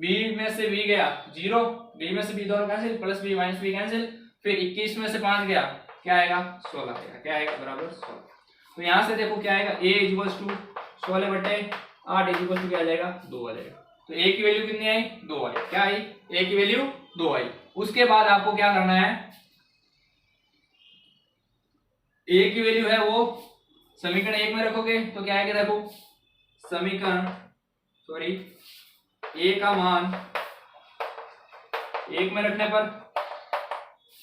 b में से b गया 0, b में से b दोनों cancel, plus b minus b cancel, फिर 21 में से 5 गया, क्या आएगा 16 आएगा, क्या आएगा बराबर 16। तो यहाँ से देखो क्या आएगा, a = 16/8 क्या आ जाएगा 2 आ जाएगा। तो a की वैल्यू कितनी आई, 2 आई, क्या आई, a की वैल्यू 2 आई। उसके बाद आपको क्या करना है, a की वैल्यू है वो समीकरण 1 में रखोगे तो क्या आएगा, देखो समीकरण a का मान 1 में रखने पर,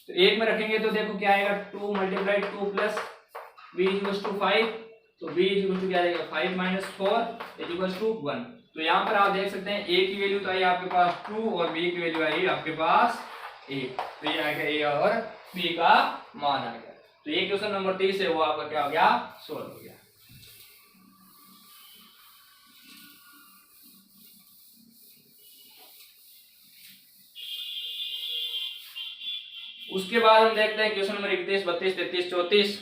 तो 1 में रखेंगे तो देखो क्या आएगा, 2 × 2 + b = 5, तो b = क्या आएगा 5 - 4 = 1। तो यहाँ पर आप देख सकते हैं a की वैल्यू तो आई आपके पास 2 और b की वैल्यू आई आपके पास 1, तो ये आएगा a और b का मान आ गया। तो ये क्वेश्चन नंबर 30 है वो आपका क्या हो गया, सोल्व हो गया। उसके बाद हम देखते हैं क्वेश्चन नंबर 31, 32, 33, 34।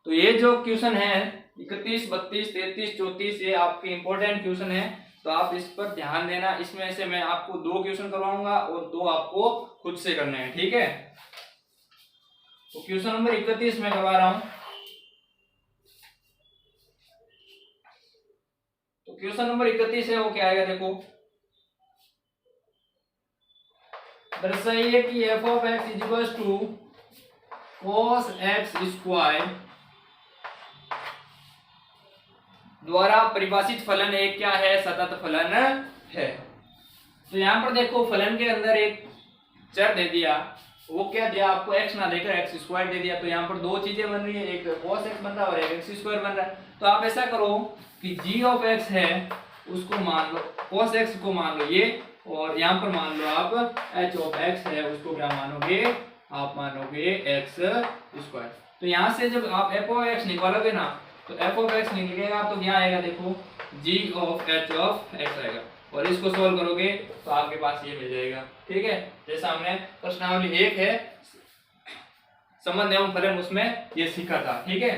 तो ये जो क्वेश्चन है 31, 32, 33, 34 ये आपके इंपॉर्टेंट क्वेश्चन है, तो आप इस पर ध्यान देना। इसमें से मैं आपको 2 क्वेश्चन करवाऊंगा और 2 आपको खुद से करने हैं, ठीक है। तो क्वेश्चन नंबर 31 में करवा रहा हूं। तो क्वेश्चन नंबर 31 है वो क्या आएगा, देखो दर्शाइए कि f(x) = cos x² द्वारा परिभाषित फलन एक क्या है, सतत फलन है। तो यहाँ पर देखो फलन के अंदर एक चर दे दिया, वो क्या दिया आपको, x ना देकर x² दे दिया। तो यहाँ पर 2 चीजें बन रही है, एक cos x बन रहा है और एक x² बन रहा है। तो आप ऐसा करो कि g(x) है उसको मान लो, cos x को मान लो ये, और यहाँ पर मान लो आप h(x) है उसको क्या मानोगे, आप मानोगे x²। तो यहाँ से जब आप f(x) निकालोगे ना, तो f(x) निकलेगा तो क्या आएगा, देखो g(h)(x) आएगा, और इसको सोल्व करोगे तो आपके पास ये मिल जाएगा, ठीक है। जैसा हमने प्रश्नावली 1 है संबंध एवं फलन, उसमें ये सीखा था, ठीक है।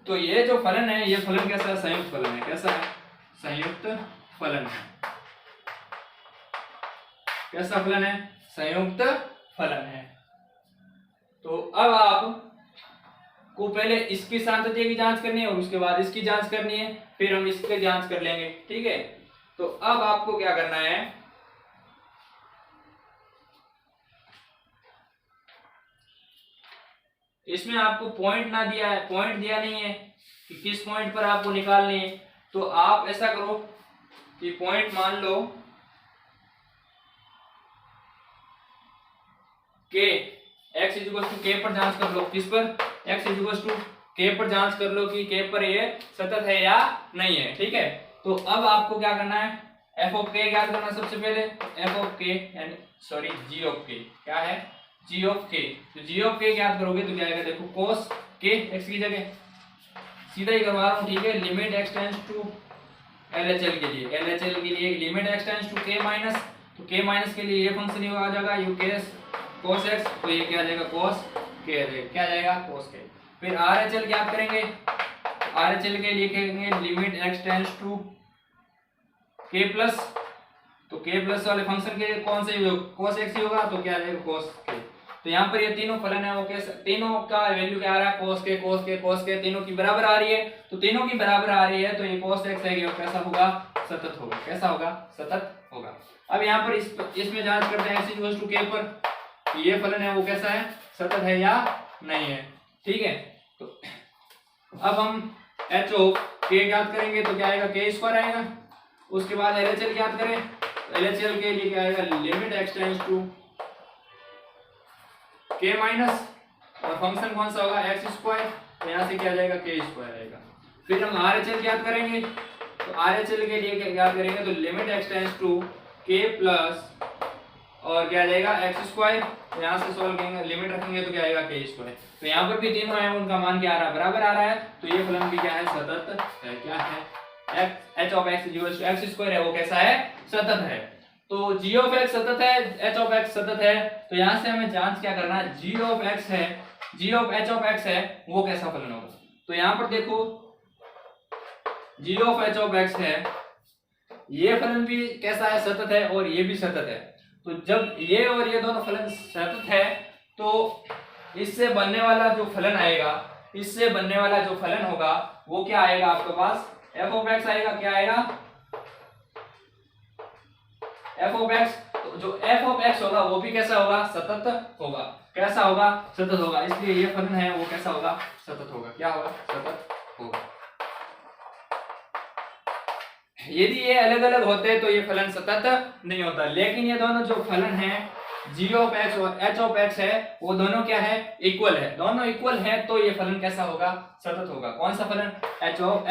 तो ये जो फलन है, ये फलन कैसा है, संयुक्त फलन है। कैसा है, संयुक्त फलन है। कैसा फलन है, संयुक्त फलन है। तो अब आप को पहले इसकी सांतत्य की जांच करनी है और उसके बाद इसकी जांच करनी है, फिर हम इसकी जांच कर लेंगे, ठीक है। तो अब आपको क्या करना है, इसमें आपको पॉइंट ना दिया है, पॉइंट दिया नहीं है कि किस पॉइंट पर आपको निकालनी है। तो आप ऐसा करो कि पॉइंट मान लो k, x = k पर जांच कर लो, किस पर, x = k पर जांच कर लो कि k पर ये सतत है या नहीं है, ठीक है। तो अब आपको क्या करना है, f(k) ज्ञात करना है सबसे पहले। f(k) यानी g(k) क्या है, g(k). तो g(k) ज्ञात करोगे तो क्या आएगा, देखो cos k x की जगह, सीधा ही करवा रहा हूँ, ठीक है। Limit x tends to LHL के लिए, LHL के लिए limit x tends to k minus, तो k माइनस के लिए ये फंक्शन ही आ जाएगा u cos x, तो ये क्या आ जाएगा cos k आ जाएगा, क्या आ जाएगा cos k। फिर RHL ज्ञात करेंगे, RHL के लिए लिखेंगे limit x tends to k plus, तो k प्लस वाले फंक्शन के कौन से cos x ही होगा, तो क्या आ जाएगा cos k। तो यहाँ पर ये तीनों फलन है वो कैसे, तीनों का वैल्यू क्या आ रहा है, cos k cos k cos k, तीनों की बराबर आ रही है। तो तीनों की बराबर आ रही है तो ये cos x है, कैसा होगा, सतत होगा। कैसा होगा, सतत होगा। अब यहाँ पर इसमें जांच करते हैं x = k पर, ये फलन है वो कैसा है, सतत है या नहीं है, ठीक है। तो अब हम h(k) ज्ञात करेंगे तो क्या आएगा, k² आएगा, उसके बाद LHL याद करें, LHL के लिए क्या आएगा, limit x tends to k minus, और फंक्शन कौन सा होगा, x स्क्वायर, तो यहाँ से क्या जाएगा, k स्क्वायर आएगा। फिर हम RHL याद करेंगे, तो RHL के लिए क्या याद करेंगे, तो limit x tends to k plus और क्या जाएगा x स्क्वायर, यहाँ से सॉल्व करेंगे, लिमिट रखेंगे तो क्या आएगा k स्क्वायर। तो यहाँ पर भी तीनों है, उनका मान क्या आ रहा है, बराबर आ रहा है, तो ये फलन भी क्या है, सतत है। क्या है, h of x equal to x square है, वो कैसा है, सतत है। तो g ऑफ x सतत है, h ऑफ x सतत है, तो यहाँ से हमें जांच क्या करना है, g ऑफ x है, g of h of x है, वो कैसा फलन होगा। तो यहाँ पर देखो g of h of x है, ये फलन भी कैसा है, सतत है, और ये भी सतत है। तो जब ये और ये दोनों फलन सतत है, तो इससे बनने वाला जो फलन आएगा, इससे बनने वाला जो फलन होगा वो क्या आएगा, आपके पास f ऑफ x आएगा। क्या आएगा, f ऑफ x। तो जो f ऑफ x होगा वो भी कैसा होगा, सतत होगा। कैसा होगा, सतत होगा, इसलिए ये फलन है वो कैसा होगा, सतत होगा। क्या होगा, सतत होगा। यदि ये अलग अलग होते तो ये फलन सतत नहीं होता, लेकिन ये दोनों जो फलन हैं g ऑफ x और h ऑफ x है, वो दोनों क्या है, इक्वल है। दोनों इक्वल है तो ये फलन कैसा होगा, सतत होगा। कौन सा फलन, f of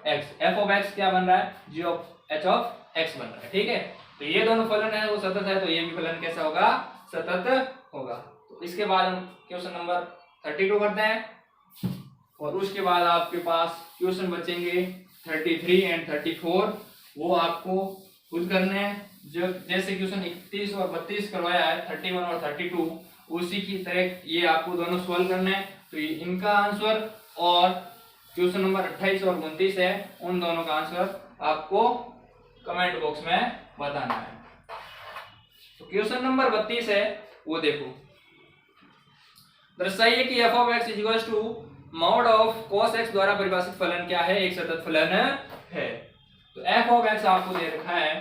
x, f of x क्या बन रहा है, g of h of x बन रहा है। ठीक है, तो ये दोनों फलन है वो सतत है, तो ये भी फलन कैसा होगा, सतत होगा। तो इसके बाद हम क्वेश्चन नंबर 32 करते हैं, और उसके बाद आपके पास क्वेश्चन बचेंगे 33 एंड 34, वो आपको खुद करने हैं। जो जैसे क्वेश्चन 31 और 32 करवाया है, 31 और 32, उसी की तरह ये आपको दोनों सॉल्व करने हैं। तो ये इनका आंसर और क्वेश्चन नंबर 28 और 29 है, उन दोनों का आंसर आपको कमेंट बॉक्स में बताना है। तो क्वेश्चन नंबर 32 है, वो देखो, दर्शाइए कि f of x equal to mod of cos x द्वारा परिभाषित फलन क्या है, एक सतत फलन है। तो f ऑफ x आपको दे रखा है,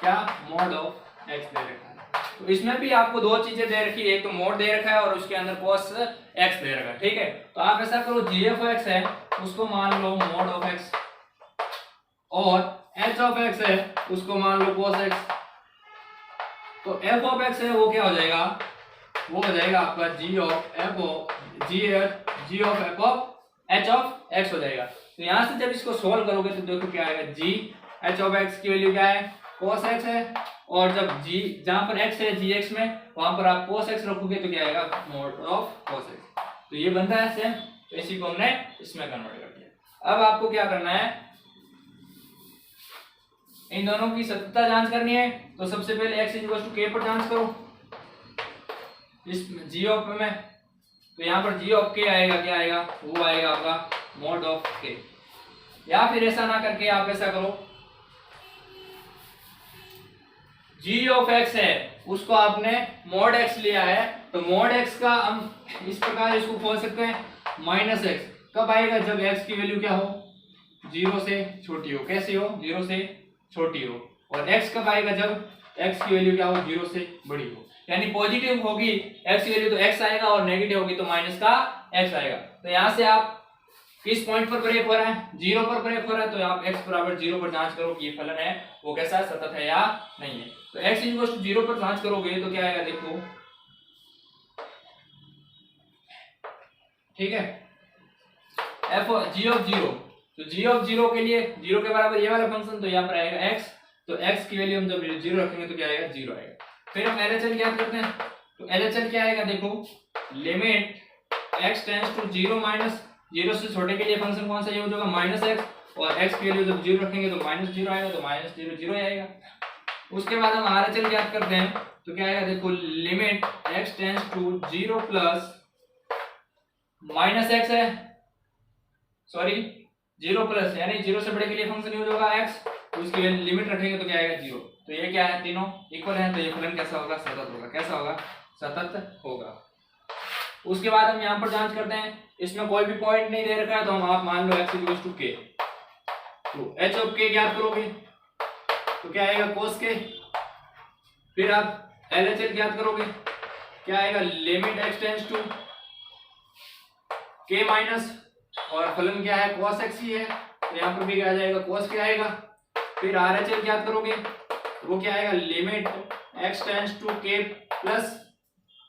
क्या, मॉड ऑफ x दे रखा है। तो इसमें भी आपको दो चीजें दे रखी है, एक तो मॉड दे रखा है और उसके अंदर cos x दे रखा है। ठीक है, तो आप ऐसा करो, g ऑफ x है उसको मान लो मॉड ऑफ x, और h ऑफ x है उसको मान लो cos x। तो f ऑफ x है वो क्या हो जाएगा, वो हो जाएगा आपका g of f of g of f of h of x हो जाएगा। तो यहाँ से जब इसको सोल्व करोगे तो देखो क्या आएगा, g h ऑफ x की वैल्यू क्या है, cos x है, और जब g जहां पर x है gx में, वहां पर आप cos x रखोगे तो क्या आएगा, मॉड ऑफ cos x। तो ये बनता है सेम, तो इसी को हमने इसमें कन्वर्ट कर दिया। अब आपको क्या करना है, इन दोनों की सततता जांच करनी है। तो सबसे पहले x इक्वल टू k पर जांच करो, इस g ऑफ में। तो यहाँ पर g ऑफ k आएगा, क्या आएगा, वो आएगा आपका मॉड ऑफ k। या फिर ऐसा ना करके आप ऐसा करो, g ऑफ x है उसको आपने मॉड x लिया है, तो मॉड x का हम इस प्रकार इसको खोल सकते हैं, माइनस x कब आएगा, जब x की वैल्यू क्या हो, 0 से छोटी हो। कैसे हो, 0 से छोटी हो। और x कब आएगा, जब x की वैल्यू क्या हो, 0 से बड़ी हो। यानी पॉजिटिव होगी x की वैल्यू तो x आएगा, और नेगेटिव होगी तो माइनस का x आएगा। तो यहाँ से आप किस पॉइंट पर ब्रेक हो रहा है, 0 पर ब्रेक हो रहा है, तो आप x बराबर 0 पर जांच करो कि ये फलन है वो कैसा है, सतत है या नहीं है। तो x इक्वल टू 0 पर जांच करोगे तो क्या आएगा, देखो, ठीक है, g ऑफ 0। तो g ऑफ 0 के लिए 0 के बराबर ये वाला फंक्शन, तो यहाँ पर आएगा x। तो x की वैल्यू हम जब 0 रखेंगे तो क्या आएगा, 0 आएगा। फिर हम LHL ज्ञात करते हैं, तो LHL क्या आएगा, देखो, limit x tends to 0 minus 0 से छोटे के लिए फंक्शन कौन सा यूज होगा, माइनस x, और x की वैल्यू जब 0 रखेंगे तो माइनस 0 आएगा, तो माइनस 0 0 आएगा। उसके बाद हम RHL ज्ञात करते हैं, तो क्या आएगा, देखो, limit x tends to 0 plus minus x है, सॉरी 0 प्लस, यानी 0 से बड़े के लिए फंक्शन यूज होगा x, तो उसकी लिमिट रखेंगे तो क्या आएगा, 0। तो ये क्या है, तीनों इक्वल हैं, तो ये फलन कैसा होगा, सतत होगा। कैसा होगा, सतत होगा। उसके बाद हम यहाँ पर जांच करते हैं, इसमें कोई भी पॉइंट नहीं दे रखा है, तो हम आप मान लो x इक्वल टू k। तो h ऑफ k ज्ञात करोगे तो क्या आएगा, cos k। फिर आप LHL ज्ञात करोगे, क्या आएगा, limit x tends to k minus, और फलन क्या है, cos x ही है, तो यहाँ पर भी क्या आ जाएगा, cos k आएगा। फिर RHL याद करोगे, वो क्या आएगा, limit x tends to k plus,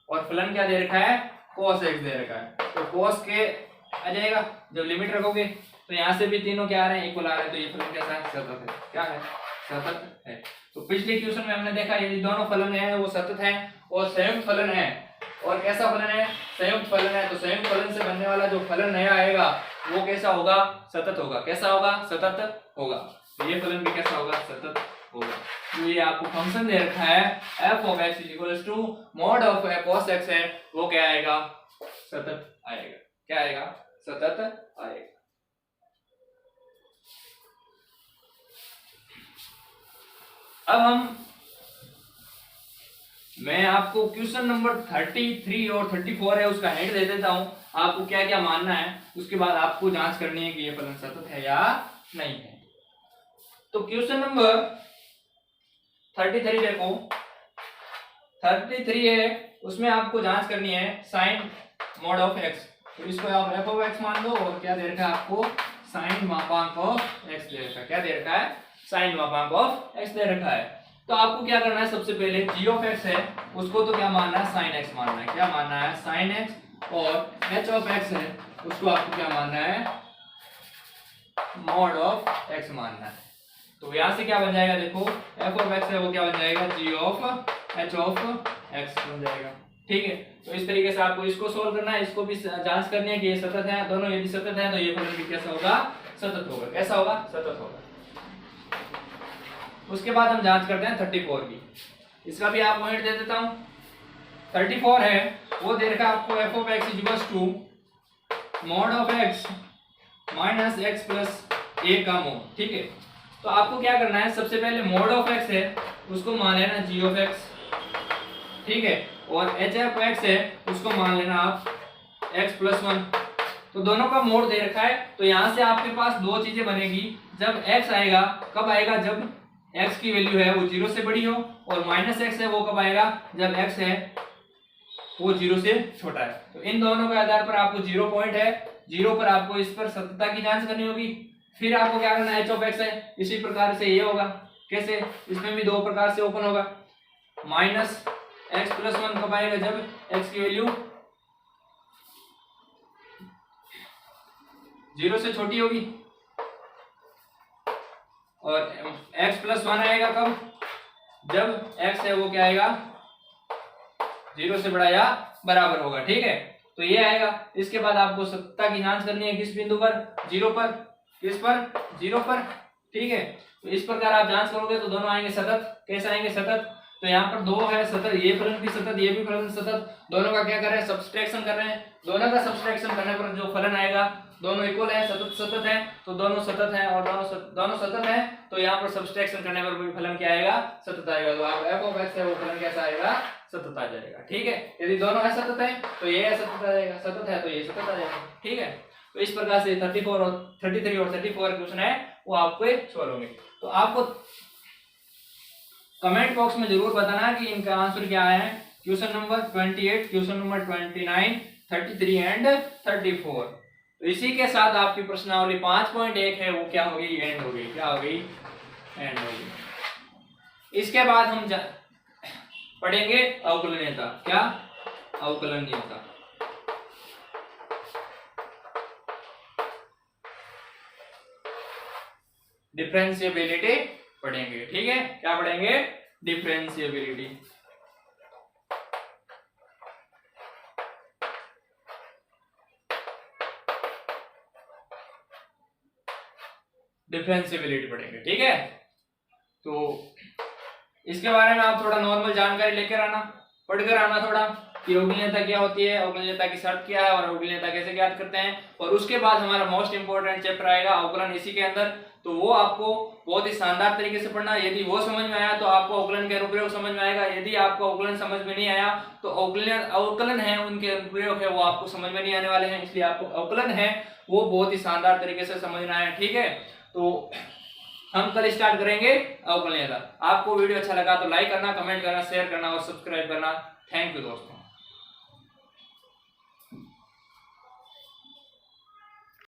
और फलन क्या दे रखा है, cos x दे रखा है, तो cos k आ जाएगा। जब लिमिट रखोगे तो यहाँ से भी तीनों क्या आ रहे हैं, इक्वल आ रहे हैं, तो ये फलन कैसा है, सतत है। क्या है, सतत है। तो पिछले क्वेश्चन में हमने देखा यदि दोनों फलन है वो सतत है, और संयुक्त फलन है, और कैसा फलन है, संयुक्त फलन है, तो संयुक्त फलन से बनने वाला जो फलन नया आएगा वो कैसा होगा, सतत होगा। कैसा होगा, सतत होगा। तो ये फलन भी कैसा होगा, सतत होगा। तो ये आपको फंक्शन दे रखा है f of x equals to mod of cos x है, वो क्या आएगा, सतत आएगा। क्या आएगा, सतत आएगा। अब मैं आपको क्वेश्चन नंबर 33 और 34 है उसका हिंट दे देता हूं, आपको क्या क्या मानना है, उसके बाद आपको जांच करनी है कि ये फलन सतत है या नहीं है। तो क्वेश्चन नंबर 33 देखो, 33 है, उसमें आपको जांच करनी है साइन मॉड ऑफ x, तो इसको आप f ऑफ x मान लो, और क्या दे रखा है आपको, साइन मापांक ऑफ x दे रखा है। क्या दे रखा है, साइन मापांक ऑफ x दे रखा है। तो आपको क्या करना है, सबसे पहले g ऑफ x है उसको तो क्या मानना है, साइन x मानना है। क्या मानना है, साइन x, और h ऑफ x है उसको आपको क्या मानना है, मॉड ऑफ x मानना है। तो यहां से क्या बन जाएगा, देखो f ऑफ x है वो क्या बन जाएगा, g of h of x बन जाएगा। ठीक है, तो इस तरीके से आपको इसको सोल्व करना है, इसको भी जांच करनी है कि ये सतत है, दोनों यदि सतत है तो ये फलन भी कैसा होगा, सतत होगा। कैसा होगा, सतत होगा। उसके बाद हम जांच करते हैं 34 की, इसका भी आपको हिंट दे देता हूं। 34 है वो दे रखा आपको f of x equals to mod of x minus x plus a का मोड। ठीक है, तो आपको क्या करना है, सबसे पहले मॉड ऑफ x है उसको मान लेना g ऑफ x, ठीक है, और h ऑफ x है उसको मान लेना आप x प्लस 1। तो दोनों का मोड दे रखा है, तो यहां से आपके पास दो चीजें बनेगी। जब x आएगा, कब आएगा, जब x की वैल्यू है वो 0 से बड़ी हो, और माइनस x है वो कब आएगा, जब x है वो 0 से छोटा है। तो इन दोनों के आधार पर आपको 0 पॉइंट है, 0 पर आपको इस पर सततता की जांच करनी होगी। फिर आपको क्या करना है, h ऑफ x है, इसी प्रकार से ये होगा। कैसे, इसमें भी दो प्रकार से ओपन होगा। माइनस x प्लस 1 कब आएगा, जब x की वैल्यू 0 से छोटी होगी, और x प्लस 1 आएगा कब, जब x है वो क्या आएगा, 0 से बड़ा या बराबर होगा। ठीक है, तो ये आएगा। इसके बाद आपको सततता की जांच करनी है, किस बिंदु पर, 0 पर। किस पर, 0 पर। ठीक है, तो इस प्रकार आप जांच करोगे तो दोनों आएंगे सतत। कैसे आएंगे, सतत। तो यहाँ पर दो है सतत, ये फलन भी सतत, ये भी फलन सतत, दोनों का क्या कर रहे हैं, सब्सट्रैक्शन कर रहे हैं। दोनों का सब्सट्रैक्शन करने पर जो फलन आएगा, दोनों इक्वल है, सतत सतत है, तो दोनों सतत है, और दोनों सतत है, तो यहाँ पर सब्सट्रैक्शन करने पर भी फलन क्या आएगा, सतत आएगा। तो आप f ऑफ x है वो फलन कैसा आएगा, सतत आ जाएगा। ठीक है, यदि दोनों असतत है तो ये असतत आ जाएगा, सतत है तो ये सतत आ जाएगा। ठीक है, तो इस प्रकार से 33 और 34 क्वेश्चन है वो आपको सोल्व होंगे। तो आपको कमेंट बॉक्स में जरूर बताना कि इनका आंसर क्या है। Question number 28, question number 29, 33 and 34। तो इसी के साथ आपकी प्रश्नावली 5.1 है वो क्या होगी, एंड होगी। क्या होगी, एंड होगी। इसके बाद हम पढ़ेंगे अवकलनीयता। क्या, अवकलनीयता। डिफरेंशिएबिलिटी पढ़ेंगे। ठीक है, क्या पढ़ेंगे, डिफरेंशिएबिलिटी। डिफरेंशिएबिलिटी पढ़ेंगे। ठीक है, तो इसके बारे में आप थोड़ा नॉर्मल जानकारी लेकर आना, पढ़कर आना थोड़ा कि अवकलनीयता क्या होती है, अवकलनीयता की शर्त क्या है, और अवकलनीयता कैसे ज्ञात करते हैं। और उसके बाद हमारा मोस्ट इंपोर्टेंट चैप्टर आएगा अवकलन इसी के अंदर, तो वो आपको बहुत ही शानदार तरीके से पढ़ना। यदि वो समझ में आया तो आपको अवकलन के अनुप्रयोग समझ में आएगा। यदि आपको अवकलन समझ में नहीं आया तो अवकलन है उनके अनुप्रयोग है वो आपको समझ में नहीं आने वाले हैं। इसलिए आपको अवकलन है वो बहुत ही शानदार तरीके से समझना है। ठीक है, तो हम कल स्टार्ट करेंगे अवकलनीयता। आपको वीडियो अच्छा लगा तो लाइक करना, कमेंट करना, शेयर करना और सब्सक्राइब करना। थैंक यू दोस्तों।